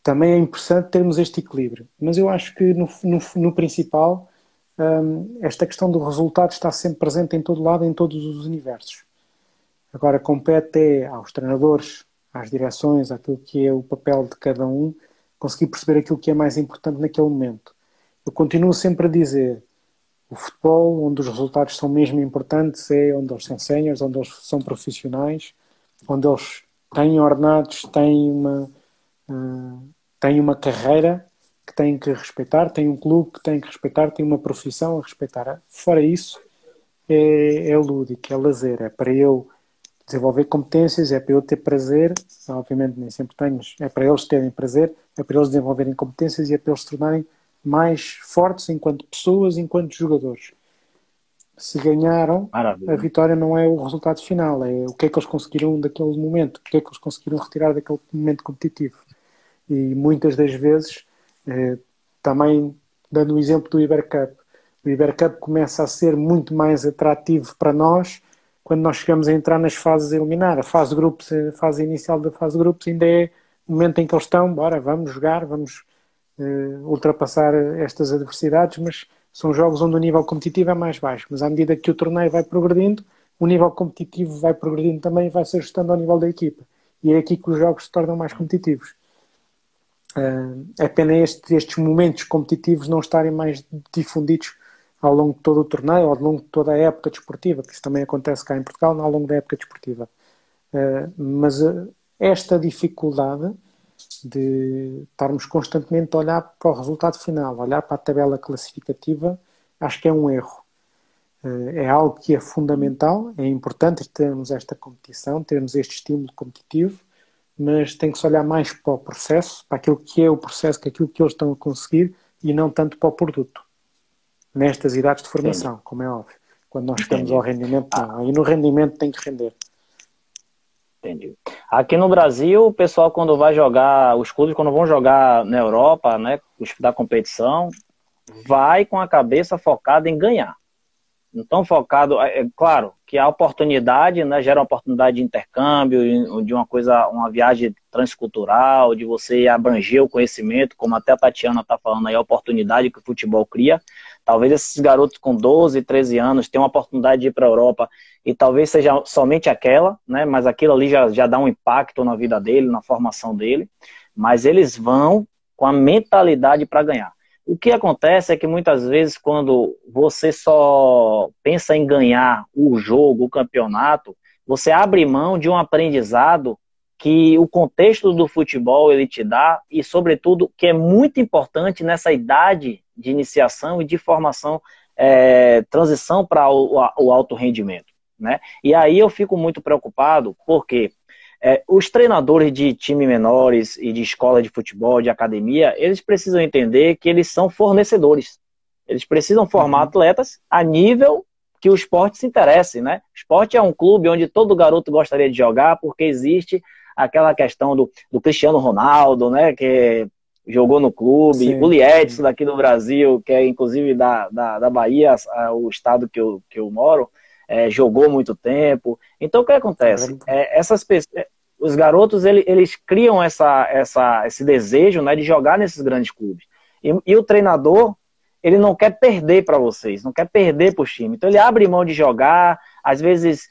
também é importante termos este equilíbrio. Mas eu acho que no principal esta questão do resultado está sempre presente em todo lado, em todos os universos. Agora compete aos treinadores, às direções, àquilo que é o papel de cada um, conseguir perceber aquilo que é mais importante naquele momento. Eu continuo sempre a dizer, o futebol, onde os resultados são mesmo importantes, é onde eles são séniores, onde eles são profissionais, onde eles têm ordenados, têm uma carreira que têm que respeitar, têm um clube que têm que respeitar, têm uma profissão a respeitar. Fora isso, é lúdico, é lazer, é para eu desenvolver competências, é para eu ter prazer, obviamente nem sempre tenho, é para eles terem prazer, é para eles desenvolverem competências e é para eles se tornarem mais fortes enquanto pessoas, enquanto jogadores. Se ganharam, Maravilha. a vitória não é o resultado final, é o que é que eles conseguiram daquele momento, o que é que eles conseguiram retirar daquele momento competitivo. E muitas das vezes, também dando o exemplo do Ibercup, o Ibercup começa a ser muito mais atrativo para nós quando nós chegamos a entrar nas fases a eliminar. A fase de grupos, a fase inicial da fase de grupos ainda é o momento em que eles estão, bora, vamos jogar, vamos ultrapassar estas adversidades, mas são jogos onde o nível competitivo é mais baixo. Mas à medida que o torneio vai progredindo, o nível competitivo vai progredindo também e vai se ajustando ao nível da equipa. E é aqui que os jogos se tornam mais competitivos. É pena estes momentos competitivos não estarem mais difundidos ao longo de todo o torneio ou ao longo de toda a época desportiva, que isso também acontece cá em Portugal ao longo da época desportiva. Mas esta dificuldade de estarmos constantemente a olhar para o resultado final, olhar para a tabela classificativa, acho que é um erro. É algo que é fundamental, é importante termos esta competição, termos este estímulo competitivo, mas tem que se olhar mais para o processo, para aquilo que é o processo, para aquilo que eles estão a conseguir e não tanto para o produto. Nestas idades de formação, Entendi. como é óbvio. Quando nós chegamos ao Entendi. rendimento, Ah, não. Aí no rendimento tem que render. entendi. Aqui no Brasil, o pessoal quando vai jogar, os clubes quando vão jogar na Europa, né, da competição, vai com a cabeça focada em ganhar. Então, focado, é claro que a oportunidade, né, gera uma oportunidade de intercâmbio, de uma coisa, uma viagem transcultural, de você abranger o conhecimento, como até a Tatiana está falando aí, a oportunidade que o futebol cria. Talvez esses garotos com 12, 13 anos tenham a oportunidade de ir para a Europa e talvez seja somente aquela, né, mas aquilo ali já dá um impacto na vida dele, na formação dele, mas eles vão com a mentalidade para ganhar. O que acontece é que muitas vezes quando você só pensa em ganhar o jogo, o campeonato, você abre mão de um aprendizado que o contexto do futebol ele te dá e, sobretudo, que é muito importante nessa idade de iniciação e de formação, transição para o alto rendimento, né? E aí eu fico muito preocupado porque os treinadores de time menores e de escola de futebol, de academia, eles precisam entender que eles são fornecedores. Eles precisam formar Uhum. atletas a nível que o esporte se interesse, né? O esporte é um clube onde todo garoto gostaria de jogar, porque existe aquela questão do Cristiano Ronaldo, né? Que jogou no clube, o Sim, Liedson sim. daqui do Brasil, que é inclusive da Bahia, o estado que eu moro, jogou muito tempo. Então o que É acontece? grande. Essas pessoas, os garotos eles criam esse desejo, né, de jogar nesses grandes clubes. E o treinador, ele não quer perder para vocês, não quer perder para o time. Então ele abre mão de jogar, às vezes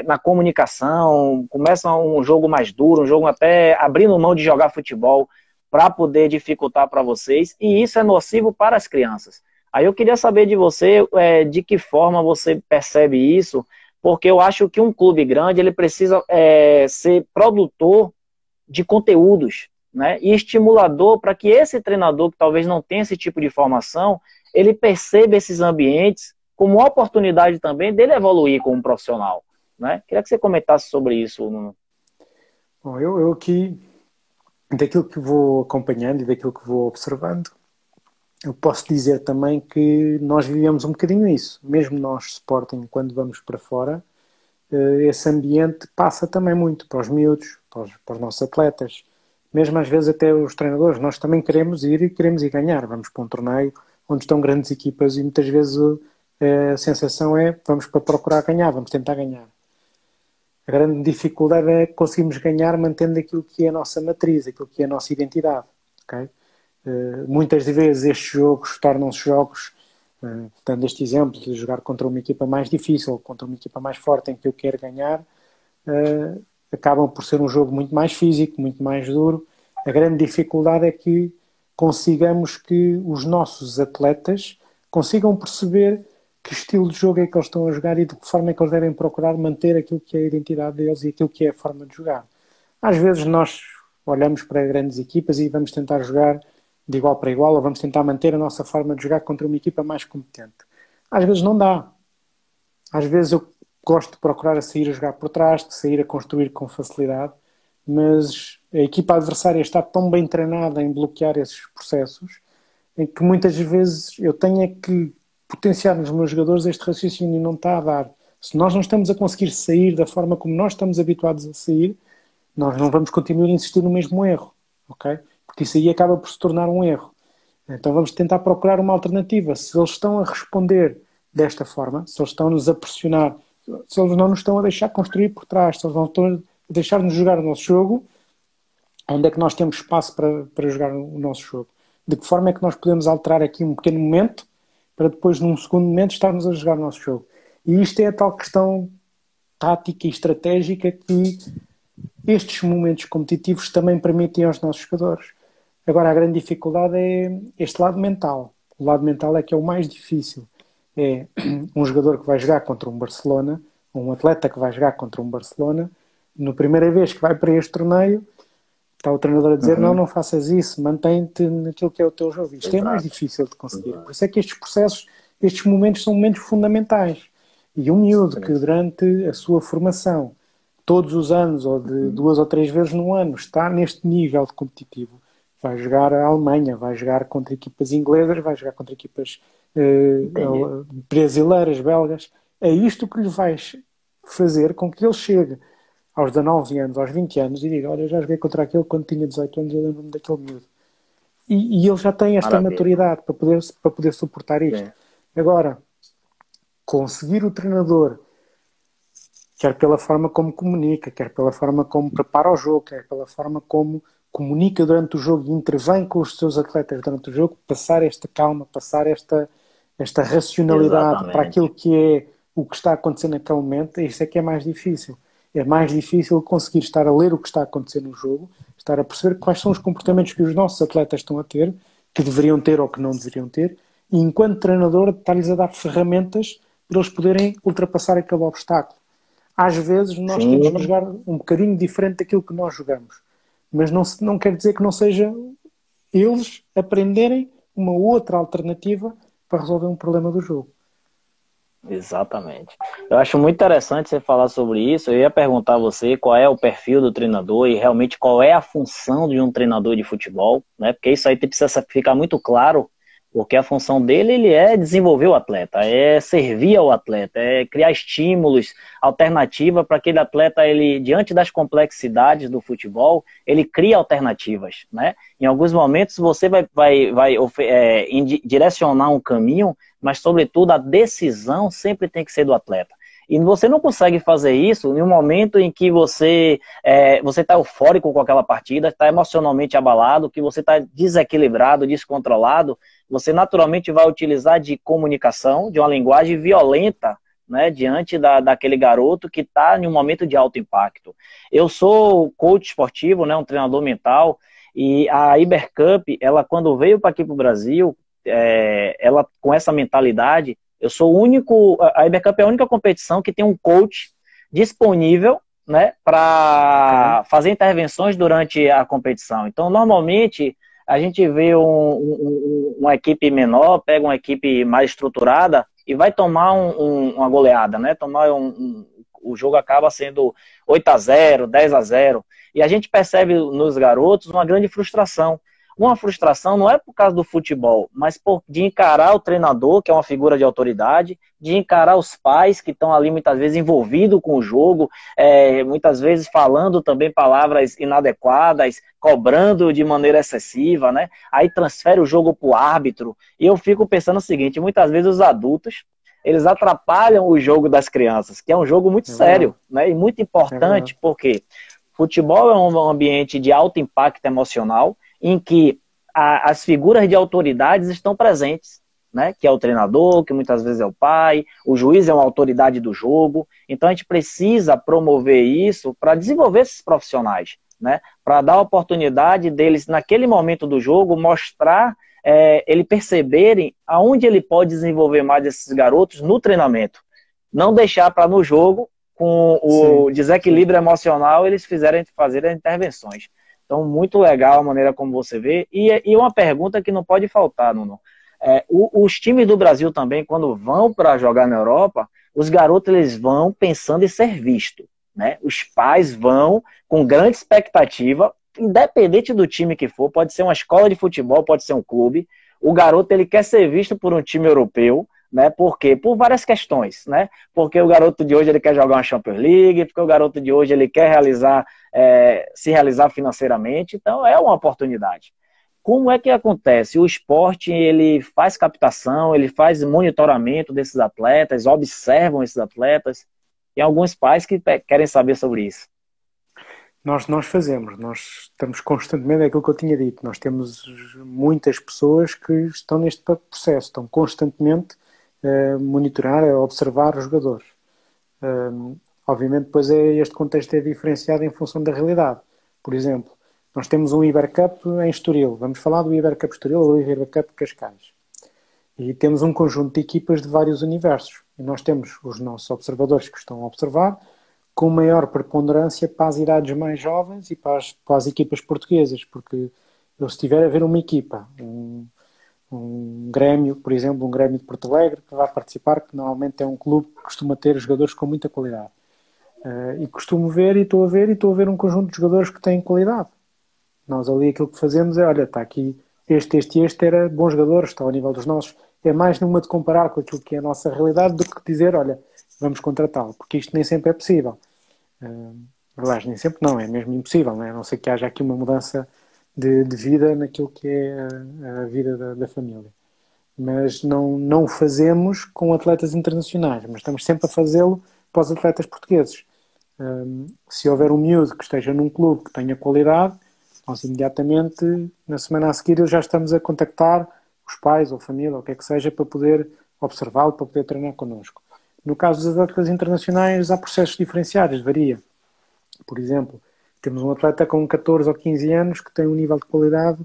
na comunicação, começa um jogo mais duro, um jogo até abrindo mão de jogar futebol para poder dificultar para vocês, e isso é nocivo para as crianças. Aí eu queria saber de você, de que forma você percebe isso, porque eu acho que um clube grande ele precisa ser produtor de conteúdos, né, e estimulador para que esse treinador que talvez não tenha esse tipo de formação, ele perceba esses ambientes como uma oportunidade também dele evoluir como profissional, né? Queria que você comentasse sobre isso, Nuno. Bom, eu aqui, daquilo que vou acompanhando e daquilo que vou observando, eu posso dizer também que nós vivemos um bocadinho isso. Mesmo nós, Sporting, quando vamos para fora, esse ambiente passa também muito para os miúdos, para os nossos atletas. Mesmo às vezes até os treinadores, nós também queremos ir e queremos ir ganhar. Vamos para um torneio onde estão grandes equipas e muitas vezes a sensação é vamos para procurar ganhar, vamos tentar ganhar. A grande dificuldade é conseguirmos ganhar mantendo aquilo que é a nossa matriz, aquilo que é a nossa identidade. Okay? Muitas vezes estes jogos tornam-se jogos, dando este exemplo de jogar contra uma equipa mais difícil, contra uma equipa mais forte em que eu quero ganhar, acabam por ser um jogo muito mais físico, muito mais duro. A grande dificuldade é que consigamos que os nossos atletas consigam perceber que estilo de jogo é que eles estão a jogar e de que forma é que eles devem procurar manter aquilo que é a identidade deles e aquilo que é a forma de jogar. Às vezes nós olhamos para grandes equipas e vamos tentar jogar de igual para igual ou vamos tentar manter a nossa forma de jogar contra uma equipa mais competente. Às vezes não dá. Às vezes eu gosto de procurar a sair a jogar por trás, de sair a construir com facilidade, mas a equipa adversária está tão bem treinada em bloquear esses processos em que muitas vezes eu tenho que potenciar nos meus jogadores este raciocínio não está a dar. Se nós não estamos a conseguir sair da forma como nós estamos habituados a sair, nós não vamos continuar a insistir no mesmo erro, ok? Porque isso aí acaba por se tornar um erro. Então vamos tentar procurar uma alternativa. Se eles estão a responder desta forma, se eles estão-nos a pressionar, se eles não nos estão a deixar construir por trás, se eles não estão a deixar-nos jogar o nosso jogo, onde é que nós temos espaço para jogar o nosso jogo? De que forma é que nós podemos alterar aqui um pequeno momento para depois, num segundo momento, estarmos a jogar o nosso jogo? E isto é a tal questão tática e estratégica que estes momentos competitivos também permitem aos nossos jogadores. Agora, a grande dificuldade é este lado mental. O lado mental é que é o mais difícil. É um jogador que vai jogar contra um Barcelona, um atleta que vai jogar contra um Barcelona, na primeira vez que vai para este torneio, Está o treinador a dizer, não, Uhum. não faças isso, mantém-te naquilo que é o teu jogo. Isto é mais Exato. difícil de conseguir. Por isso é que estes processos, estes momentos são momentos fundamentais. E um miúdo que Sim. durante a sua formação, todos os anos, ou de Uhum. 2 ou 3 vezes no ano, está neste nível de competitivo, vai jogar a Alemanha, vai jogar contra equipas inglesas, vai jogar contra equipas Entendi. brasileiras, belgas. É isto que lhe vais fazer com que ele chegue aos 19 anos, aos 20 anos, e diga, olha, eu já joguei contra aquele quando tinha 18 anos, eu lembro-me daquele miúdo. E ele já tem esta Maravilha. maturidade para poder suportar isto. Sim. Agora, conseguir o treinador, quer pela forma como comunica, quer pela forma como prepara o jogo, quer pela forma como comunica durante o jogo e intervém com os seus atletas durante o jogo, passar esta calma, passar esta racionalidade para aquilo Exatamente. que é o que está a acontecer naquele momento, isso é que é mais difícil. É mais difícil conseguir estar a ler o que está a acontecer no jogo, estar a perceber quais são os comportamentos que os nossos atletas estão a ter, que deveriam ter ou que não deveriam ter, e enquanto treinador estar-lhes a dar ferramentas para eles poderem ultrapassar aquele obstáculo. Às vezes nós temos que Sim, jogar um bocadinho diferente daquilo que nós jogamos, mas não quer dizer que não seja eles aprenderem uma outra alternativa para resolver um problema do jogo. exatamente. Eu acho muito interessante você falar sobre isso. Eu ia perguntar a você qual é o perfil do treinador e realmente qual é a função de um treinador de futebol, né? Porque isso aí precisa ficar muito claro, porque a função dele ele é desenvolver o atleta, é servir ao atleta, é criar estímulos, alternativa para aquele atleta, ele diante das complexidades do futebol, ele cria alternativas, né? Em alguns momentos você vai direcionar um caminho, mas, sobretudo, a decisão sempre tem que ser do atleta. E você não consegue fazer isso em um momento em que você está eufórico com aquela partida, está emocionalmente abalado, que você está desequilibrado, descontrolado. Você naturalmente vai utilizar de comunicação, de uma linguagem violenta, né, diante daquele garoto que está em um momento de alto impacto. Eu sou coach esportivo, né, um treinador mental, e a Ibercup, ela quando veio para aqui para o Brasil, ela com essa mentalidade, eu sou o único, a Ibercup é a única competição que tem um coach disponível, né, Ok? para fazer intervenções durante a competição. Então, normalmente, a gente vê uma equipe menor, pega uma equipe mais estruturada e vai tomar uma goleada, né? O jogo acaba sendo 8-0, 10-0. E a gente percebe nos garotos uma grande frustração. Uma frustração não é por causa do futebol, mas de encarar o treinador, que é uma figura de autoridade, de encarar os pais que estão ali muitas vezes envolvidos com o jogo, muitas vezes falando também palavras inadequadas, cobrando de maneira excessiva, né? Aí transfere o jogo para o árbitro. E eu fico pensando o seguinte, muitas vezes os adultos, eles atrapalham o jogo das crianças, que é um jogo muito É verdade, sério, né? E muito é verdade. importante, porque futebol é um ambiente de alto impacto emocional, em que as figuras de autoridades estão presentes, né? Que é o treinador, que muitas vezes é o pai, o juiz é uma autoridade do jogo. Então a gente precisa promover isso para desenvolver esses profissionais, né? Para dar a oportunidade deles, naquele momento do jogo, mostrar, ele perceberem aonde ele pode desenvolver mais esses garotos no treinamento. Não deixar para no jogo, com Sim, o sim. desequilíbrio emocional, eles fazer intervenções. Então, muito legal a maneira como você vê. E uma pergunta que não pode faltar, Nuno. Os times do Brasil também, quando vão para jogar na Europa, os garotos eles vão pensando em ser visto, né? Os pais vão com grande expectativa, independente do time que for, pode ser uma escola de futebol, pode ser um clube. O garoto ele quer ser visto por um time europeu, né? Por quê? Por várias questões, né? Porque o garoto de hoje ele quer jogar uma Champions League, porque o garoto de hoje ele quer se realizar financeiramente, então é uma oportunidade. Como é que acontece? O esporte ele faz captação, ele faz monitoramento desses atletas, observam esses atletas, e alguns pais que querem saber sobre isso. Nós fazemos, nós estamos constantemente, é aquilo que eu tinha dito, nós temos muitas pessoas que estão neste processo, estão constantemente a monitorar, a observar os jogadores. Obviamente, depois este contexto é diferenciado em função da realidade. Por exemplo, nós temos um Ibercup em Estoril, vamos falar do Ibercup Estoril ou do Ibercup Cascais. E temos um conjunto de equipas de vários universos. E nós temos os nossos observadores que estão a observar, com maior preponderância para as idades mais jovens e para as equipas portuguesas, porque eu, se estiver a ver uma equipa, um Grêmio, por exemplo, um Grêmio de Porto Alegre, que vai participar, que normalmente é um clube que costuma ter jogadores com muita qualidade. E costumo ver, e estou a ver um conjunto de jogadores que têm qualidade. Nós ali aquilo que fazemos é, olha, está aqui este era bom jogador, está ao nível dos nossos. É mais numa de comparar com aquilo que é a nossa realidade do que dizer, olha, vamos contratá-lo, porque isto nem sempre é possível. Aliás, nem sempre não, é mesmo impossível, não é? A não ser que haja aqui uma mudança de vida naquilo que é a vida da família. Mas não o fazemos com atletas internacionais, mas estamos sempre a fazê-lo para os atletas portugueses. Se houver um miúdo que esteja num clube que tenha qualidade, nós imediatamente, na semana a seguir, já estamos a contactar os pais ou a família, ou o que é que seja, para poder observá-lo, para poder treinar connosco. No caso dos atletas internacionais, há processos diferenciados, varia. Por exemplo, temos um atleta com 14 ou 15 anos que tem um nível de qualidade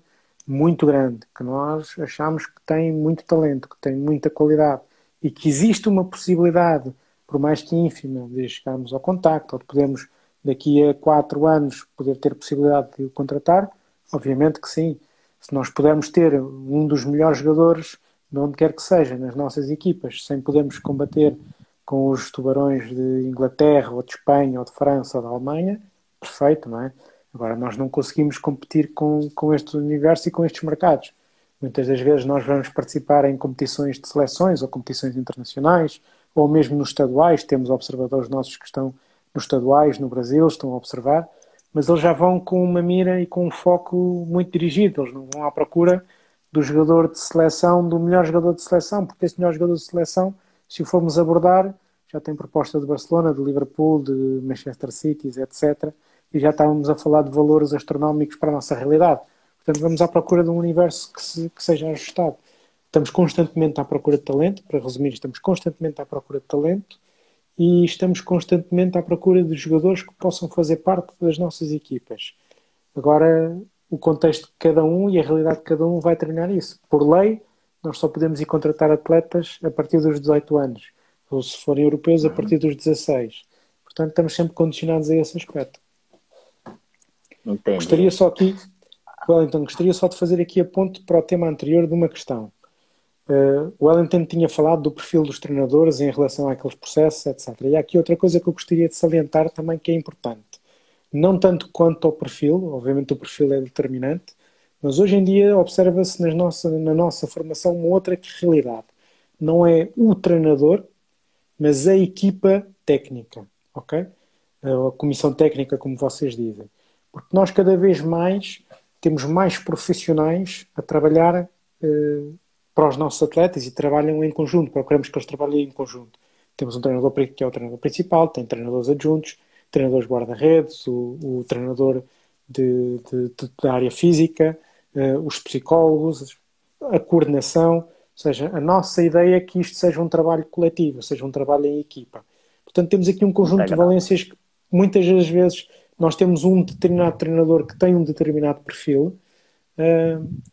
muito grande, que nós achamos que tem muito talento, que tem muita qualidade e que existe uma possibilidade, por mais que ínfima, de chegarmos ao contacto ou de podermos, daqui a 4 anos, poder ter possibilidade de o contratar. Obviamente que sim. Se nós pudermos ter um dos melhores jogadores de onde quer que seja, nas nossas equipas, sem podermos combater com os tubarões de Inglaterra, ou de Espanha, ou de França, ou da Alemanha, perfeito, não é? Agora, nós não conseguimos competir com este universo e com estes mercados. Muitas das vezes nós vamos participar em competições de seleções ou competições internacionais, ou mesmo nos estaduais. Temos observadores nossos que estão nos estaduais, no Brasil, estão a observar, mas eles já vão com uma mira e com um foco muito dirigido. Eles não vão à procura do jogador de seleção, do melhor jogador de seleção, porque esse melhor jogador de seleção, se o formos abordar, já tem proposta de Barcelona, de Liverpool, de Manchester City, etc. E já estávamos a falar de valores astronómicos para a nossa realidade. Portanto, vamos à procura de um universo que seja ajustado. Estamos constantemente à procura de talento, para resumir, estamos constantemente à procura de talento e estamos constantemente à procura de jogadores que possam fazer parte das nossas equipas. Agora, o contexto de cada um e a realidade de cada um vai determinar isso. Por lei, nós só podemos ir contratar atletas a partir dos 18 anos, ou se forem europeus, a partir dos 16. Portanto, estamos sempre condicionados a esse aspecto. Entendi. Gostaria só de fazer aqui a ponte para o tema anterior de uma questão. O Wellington tinha falado do perfil dos treinadores em relação àqueles processos, etc. E há aqui outra coisa que eu gostaria de salientar também que é importante. Não tanto quanto ao perfil, obviamente o perfil é determinante, mas hoje em dia observa-se na nossa formação uma outra realidade. Não é o treinador, mas a equipa técnica, ok? A comissão técnica, como vocês dizem. Porque nós cada vez mais temos mais profissionais a trabalhar para os nossos atletas e trabalham em conjunto, procuramos que eles trabalhem em conjunto. Temos um treinador que é o treinador principal, tem treinadores adjuntos, treinadores guarda-redes, o treinador da área física, os psicólogos, a coordenação. Ou seja, a nossa ideia é que isto seja um trabalho coletivo, seja um trabalho em equipa. Portanto, temos aqui um conjunto de valências que muitas das vezes nós temos um determinado treinador que tem um determinado perfil,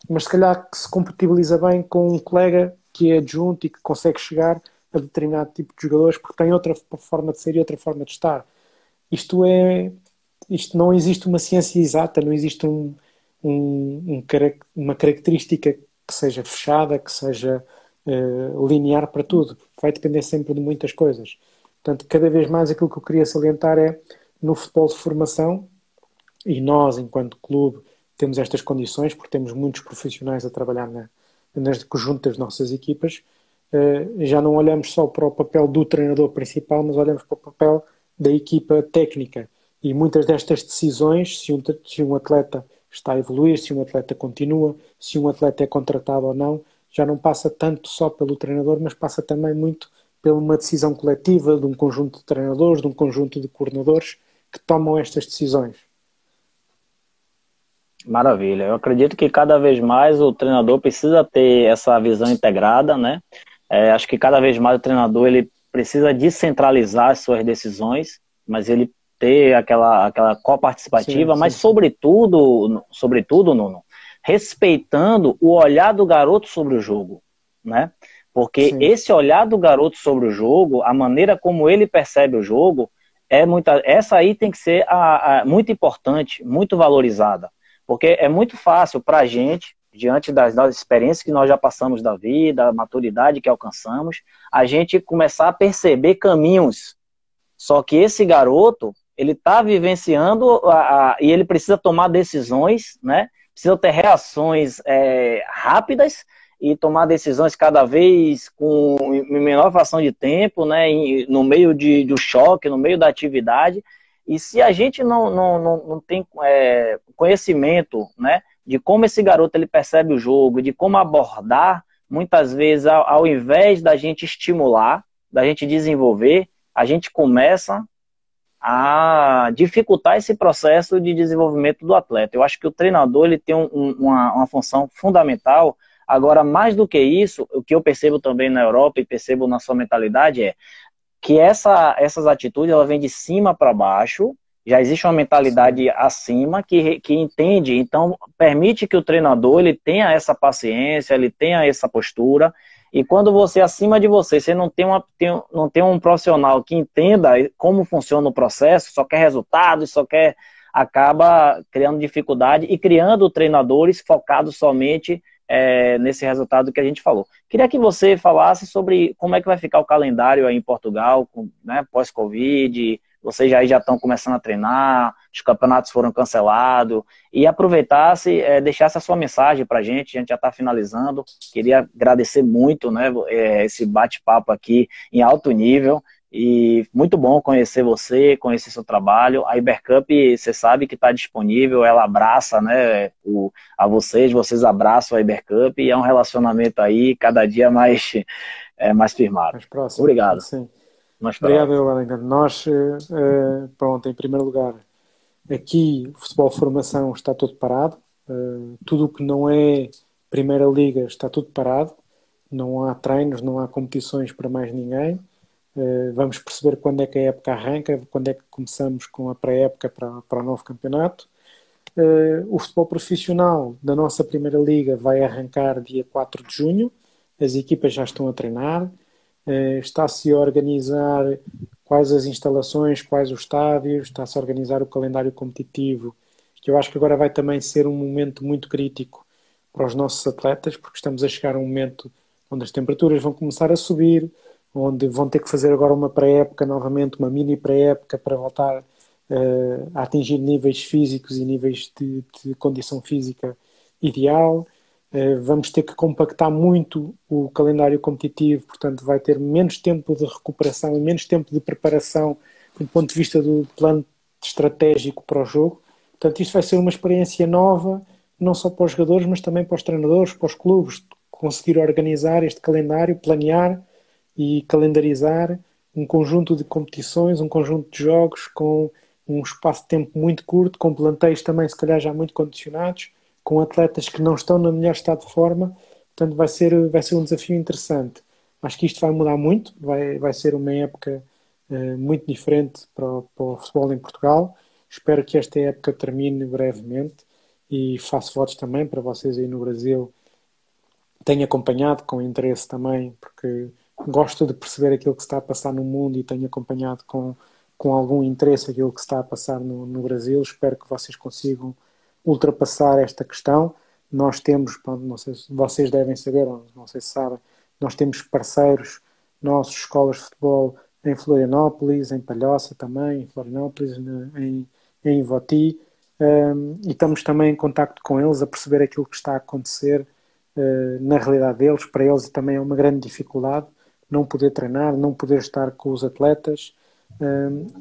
mas se calhar que se compatibiliza bem com um colega que é adjunto e que consegue chegar a determinado tipo de jogadores porque tem outra forma de ser e outra forma de estar. Isto não existe uma ciência exata, não existe uma característica que seja fechada, que seja linear para tudo. Vai depender sempre de muitas coisas. Portanto, cada vez mais aquilo que eu queria salientar é no futebol de formação, e nós, enquanto clube, temos estas condições, porque temos muitos profissionais a trabalhar neste conjunto das nossas equipas, já não olhamos só para o papel do treinador principal, mas olhamos para o papel da equipa técnica. E muitas destas decisões, se um atleta está a evoluir, se um atleta continua, se um atleta é contratado ou não, já não passa tanto só pelo treinador, mas passa também muito por uma decisão coletiva de um conjunto de treinadores, de um conjunto de coordenadores que tomam estas decisões. Maravilha. Eu acredito que cada vez mais o treinador precisa ter essa visão integrada, né? Acho que cada vez mais o treinador ele precisa descentralizar as suas decisões, mas ele ter aquela coparticipativa, sim, mas sobretudo, Nuno, respeitando o olhar do garoto sobre o jogo, né? Porque esse olhar do garoto sobre o jogo, a maneira como ele percebe o jogo, essa aí tem que ser muito importante, muito valorizada, porque é muito fácil para a gente, diante das experiências que nós já passamos da vida, a maturidade que alcançamos, a gente começar a perceber caminhos. Só que esse garoto, ele está vivenciando e ele precisa tomar decisões, né? Precisa ter reações rápidas e tomar decisões cada vez com menor fração de tempo, né? No meio do choque, no meio da atividade. E se a gente não tem conhecimento, né, de como esse garoto ele percebe o jogo, de como abordar, muitas vezes, ao invés da gente estimular, da gente desenvolver, a gente começa a dificultar esse processo de desenvolvimento do atleta. Eu acho que o treinador ele tem uma função fundamental. Agora, mais do que isso, o que eu percebo também na Europa e percebo na sua mentalidade é que essas atitudes ela vêm de cima para baixo, já existe uma mentalidade acima que entende, então permite que o treinador ele tenha essa paciência, ele tenha essa postura. E quando você, acima de você não tem um profissional que entenda como funciona o processo, só quer resultados, acaba criando dificuldade e criando treinadores focados somente nesse resultado que a gente falou. Queria que você falasse sobre como é que vai ficar o calendário aí em Portugal, né, pós-Covid. Vocês já estão começando a treinar, os campeonatos foram cancelados, e aproveitasse, deixasse a sua mensagem para a gente já está finalizando. Queria agradecer muito, né, esse bate-papo aqui em alto nível, e muito bom conhecer você, conhecer seu trabalho. A Ibercup, você sabe que está disponível, ela abraça, né, vocês abraçam a Ibercup, e é um relacionamento aí cada dia mais firmado. Mais próximo, Obrigado. sim. Mais Obrigado, Wellington. Nós, pronto, em primeiro lugar, aqui o futebol de formação está tudo parado. Tudo o que não é Primeira Liga está tudo parado. Não há treinos, não há competições para mais ninguém. Vamos perceber quando é que a época arranca, quando é que começamos com a pré-época para o novo campeonato. O futebol profissional da nossa Primeira Liga vai arrancar dia 4 de junho. As equipas já estão a treinar. Está-se a organizar quais as instalações, quais os estádios, está-se a organizar o calendário competitivo, que eu acho que agora vai também ser um momento muito crítico para os nossos atletas, porque estamos a chegar a um momento onde as temperaturas vão começar a subir, onde vão ter que fazer agora uma pré-época novamente, uma mini pré-época para voltar a atingir níveis físicos e níveis de condição física ideal. Vamos ter que compactar muito o calendário competitivo, portanto vai ter menos tempo de recuperação e menos tempo de preparação do ponto de vista do plano estratégico para o jogo. Portanto, isto vai ser uma experiência nova, não só para os jogadores, mas também para os treinadores, para os clubes, conseguir organizar este calendário, planear e calendarizar um conjunto de competições, um conjunto de jogos com um espaço de tempo muito curto, com plantéis também se calhar já muito condicionados, com atletas que não estão no melhor estado de forma. Portanto vai ser um desafio interessante. Acho que isto vai mudar muito, vai ser uma época muito diferente para o futebol em Portugal. Espero que esta época termine brevemente e faço votos também para vocês aí no Brasil. Tenho acompanhado com interesse também, porque gosto de perceber aquilo que se está a passar no mundo e tenho acompanhado com algum interesse aquilo que se está a passar no Brasil. Espero que vocês consigam ultrapassar esta questão. Nós temos, não sei se vocês devem saber, não sei se sabem, nós temos parceiros nossos, escolas de futebol em Florianópolis, em Palhoça também, em Florianópolis, em Ivoti, e estamos também em contacto com eles a perceber aquilo que está a acontecer na realidade deles. Para eles também é uma grande dificuldade não poder treinar, não poder estar com os atletas,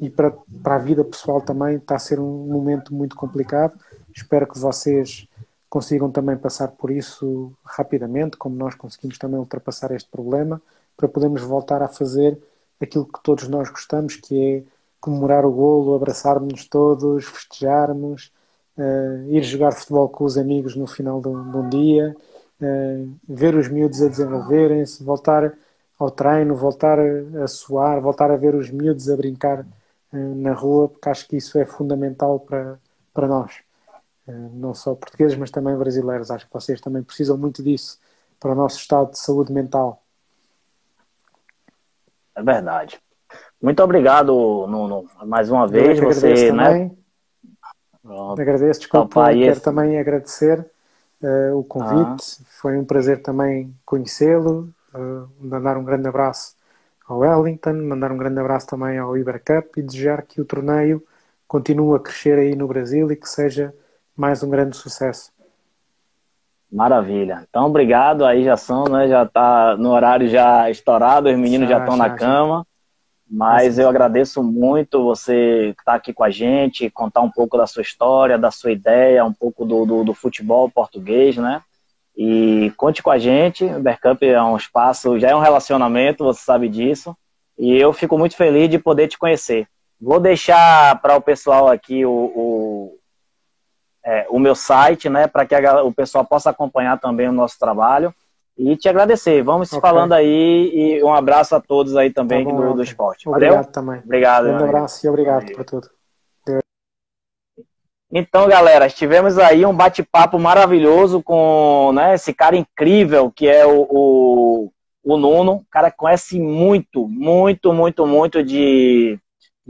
e para a vida pessoal também está a ser um momento muito complicado. Espero que vocês consigam também passar por isso rapidamente, como nós conseguimos também ultrapassar este problema, para podermos voltar a fazer aquilo que todos nós gostamos, que é comemorar o golo, abraçarmos-nos todos, festejarmos, ir jogar futebol com os amigos no final de um dia, ver os miúdos a desenvolverem-se, voltar ao treino, voltar a suar, voltar a ver os miúdos a brincar na rua, porque acho que isso é fundamental para nós. Não só portugueses, mas também brasileiros. Acho que vocês também precisam muito disso para o nosso estado de saúde mental. É verdade. Muito obrigado, Nuno, mais uma Eu é vez. que agradeço Você, né? também. Agradeço, desculpa, quero também agradecer o Ah, convite. Foi um prazer também conhecê-lo. Mandar um grande abraço ao Wellington, mandar um grande abraço também ao Ibercup e desejar que o torneio continue a crescer aí no Brasil e que seja mais um grande sucesso. maravilha. Então, obrigado. Aí já são, né? Já tá no horário já estourado, os meninos já Já, estão na já, já. cama. Sim, Mas eu sim. agradeço muito você estar aqui com a gente, contar um pouco da sua história, da sua ideia, um pouco do futebol português, né? E conte com a gente. O Ibercup é um espaço, já é um relacionamento, você sabe disso. E eu fico muito feliz de poder te conhecer. Vou deixar para o pessoal aqui o meu site, né? Para que o pessoal possa acompanhar também o nosso trabalho. E te agradecer. Vamos se Ok. falando aí e um abraço a todos aí Tá também bom, do Elton. esporte. Valeu? Obrigado também. Obrigado, meu Grande amigo. abraço e obrigado por Valeu. tudo. Então, galera, tivemos aí um bate-papo maravilhoso com, né, esse cara incrível que é o Nuno. O cara conhece muito, muito, muito, muito de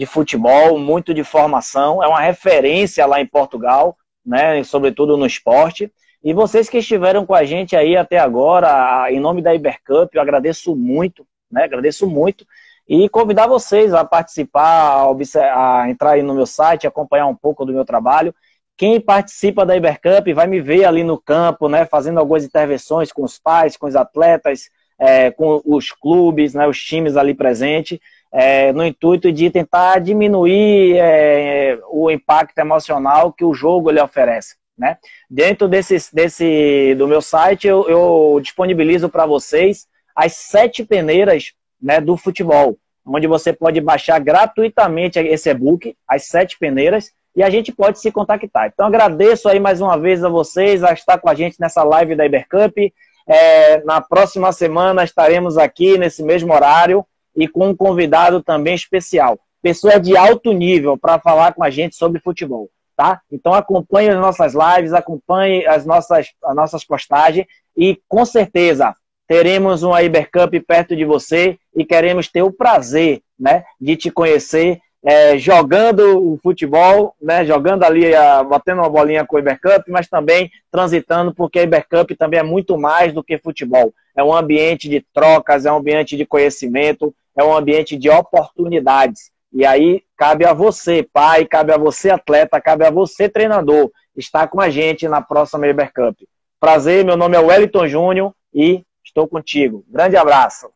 futebol, muito de formação. É uma referência lá em Portugal, né, sobretudo no esporte. E vocês que estiveram com a gente aí até agora, em nome da Ibercup, eu agradeço muito, né, agradeço muito. E convidar vocês a participar, a entrar aí no meu site, acompanhar um pouco do meu trabalho. Quem participa da Ibercup vai me ver ali no campo, né, fazendo algumas intervenções com os pais, com os atletas, com os clubes, né, os times ali presentes, no intuito de tentar diminuir o impacto emocional que o jogo lhe oferece. Né? Dentro do meu site, eu disponibilizo para vocês as 7 peneiras, né, do futebol, onde você pode baixar gratuitamente esse e-book, as 7 peneiras, e a gente pode se contactar. Então, agradeço aí mais uma vez a vocês a estar com a gente nessa live da Ibercup. Na próxima semana estaremos aqui nesse mesmo horário e com um convidado também especial. Pessoa de alto nível para falar com a gente sobre futebol. Tá? Então, acompanhe as nossas lives, acompanhe as nossas postagens e, com certeza, teremos uma Ibercup perto de você e queremos ter o prazer, né, de te conhecer jogando o futebol, né, jogando ali, batendo uma bolinha com o Ibercup, mas também transitando, porque a Ibercup também é muito mais do que futebol. É um ambiente de trocas, é um ambiente de conhecimento, é um ambiente de oportunidades. E aí cabe a você, pai, cabe a você, atleta, cabe a você, treinador, estar com a gente na próxima Ibercup. Prazer, meu nome é Wellington Júnior e estou contigo. Grande abraço.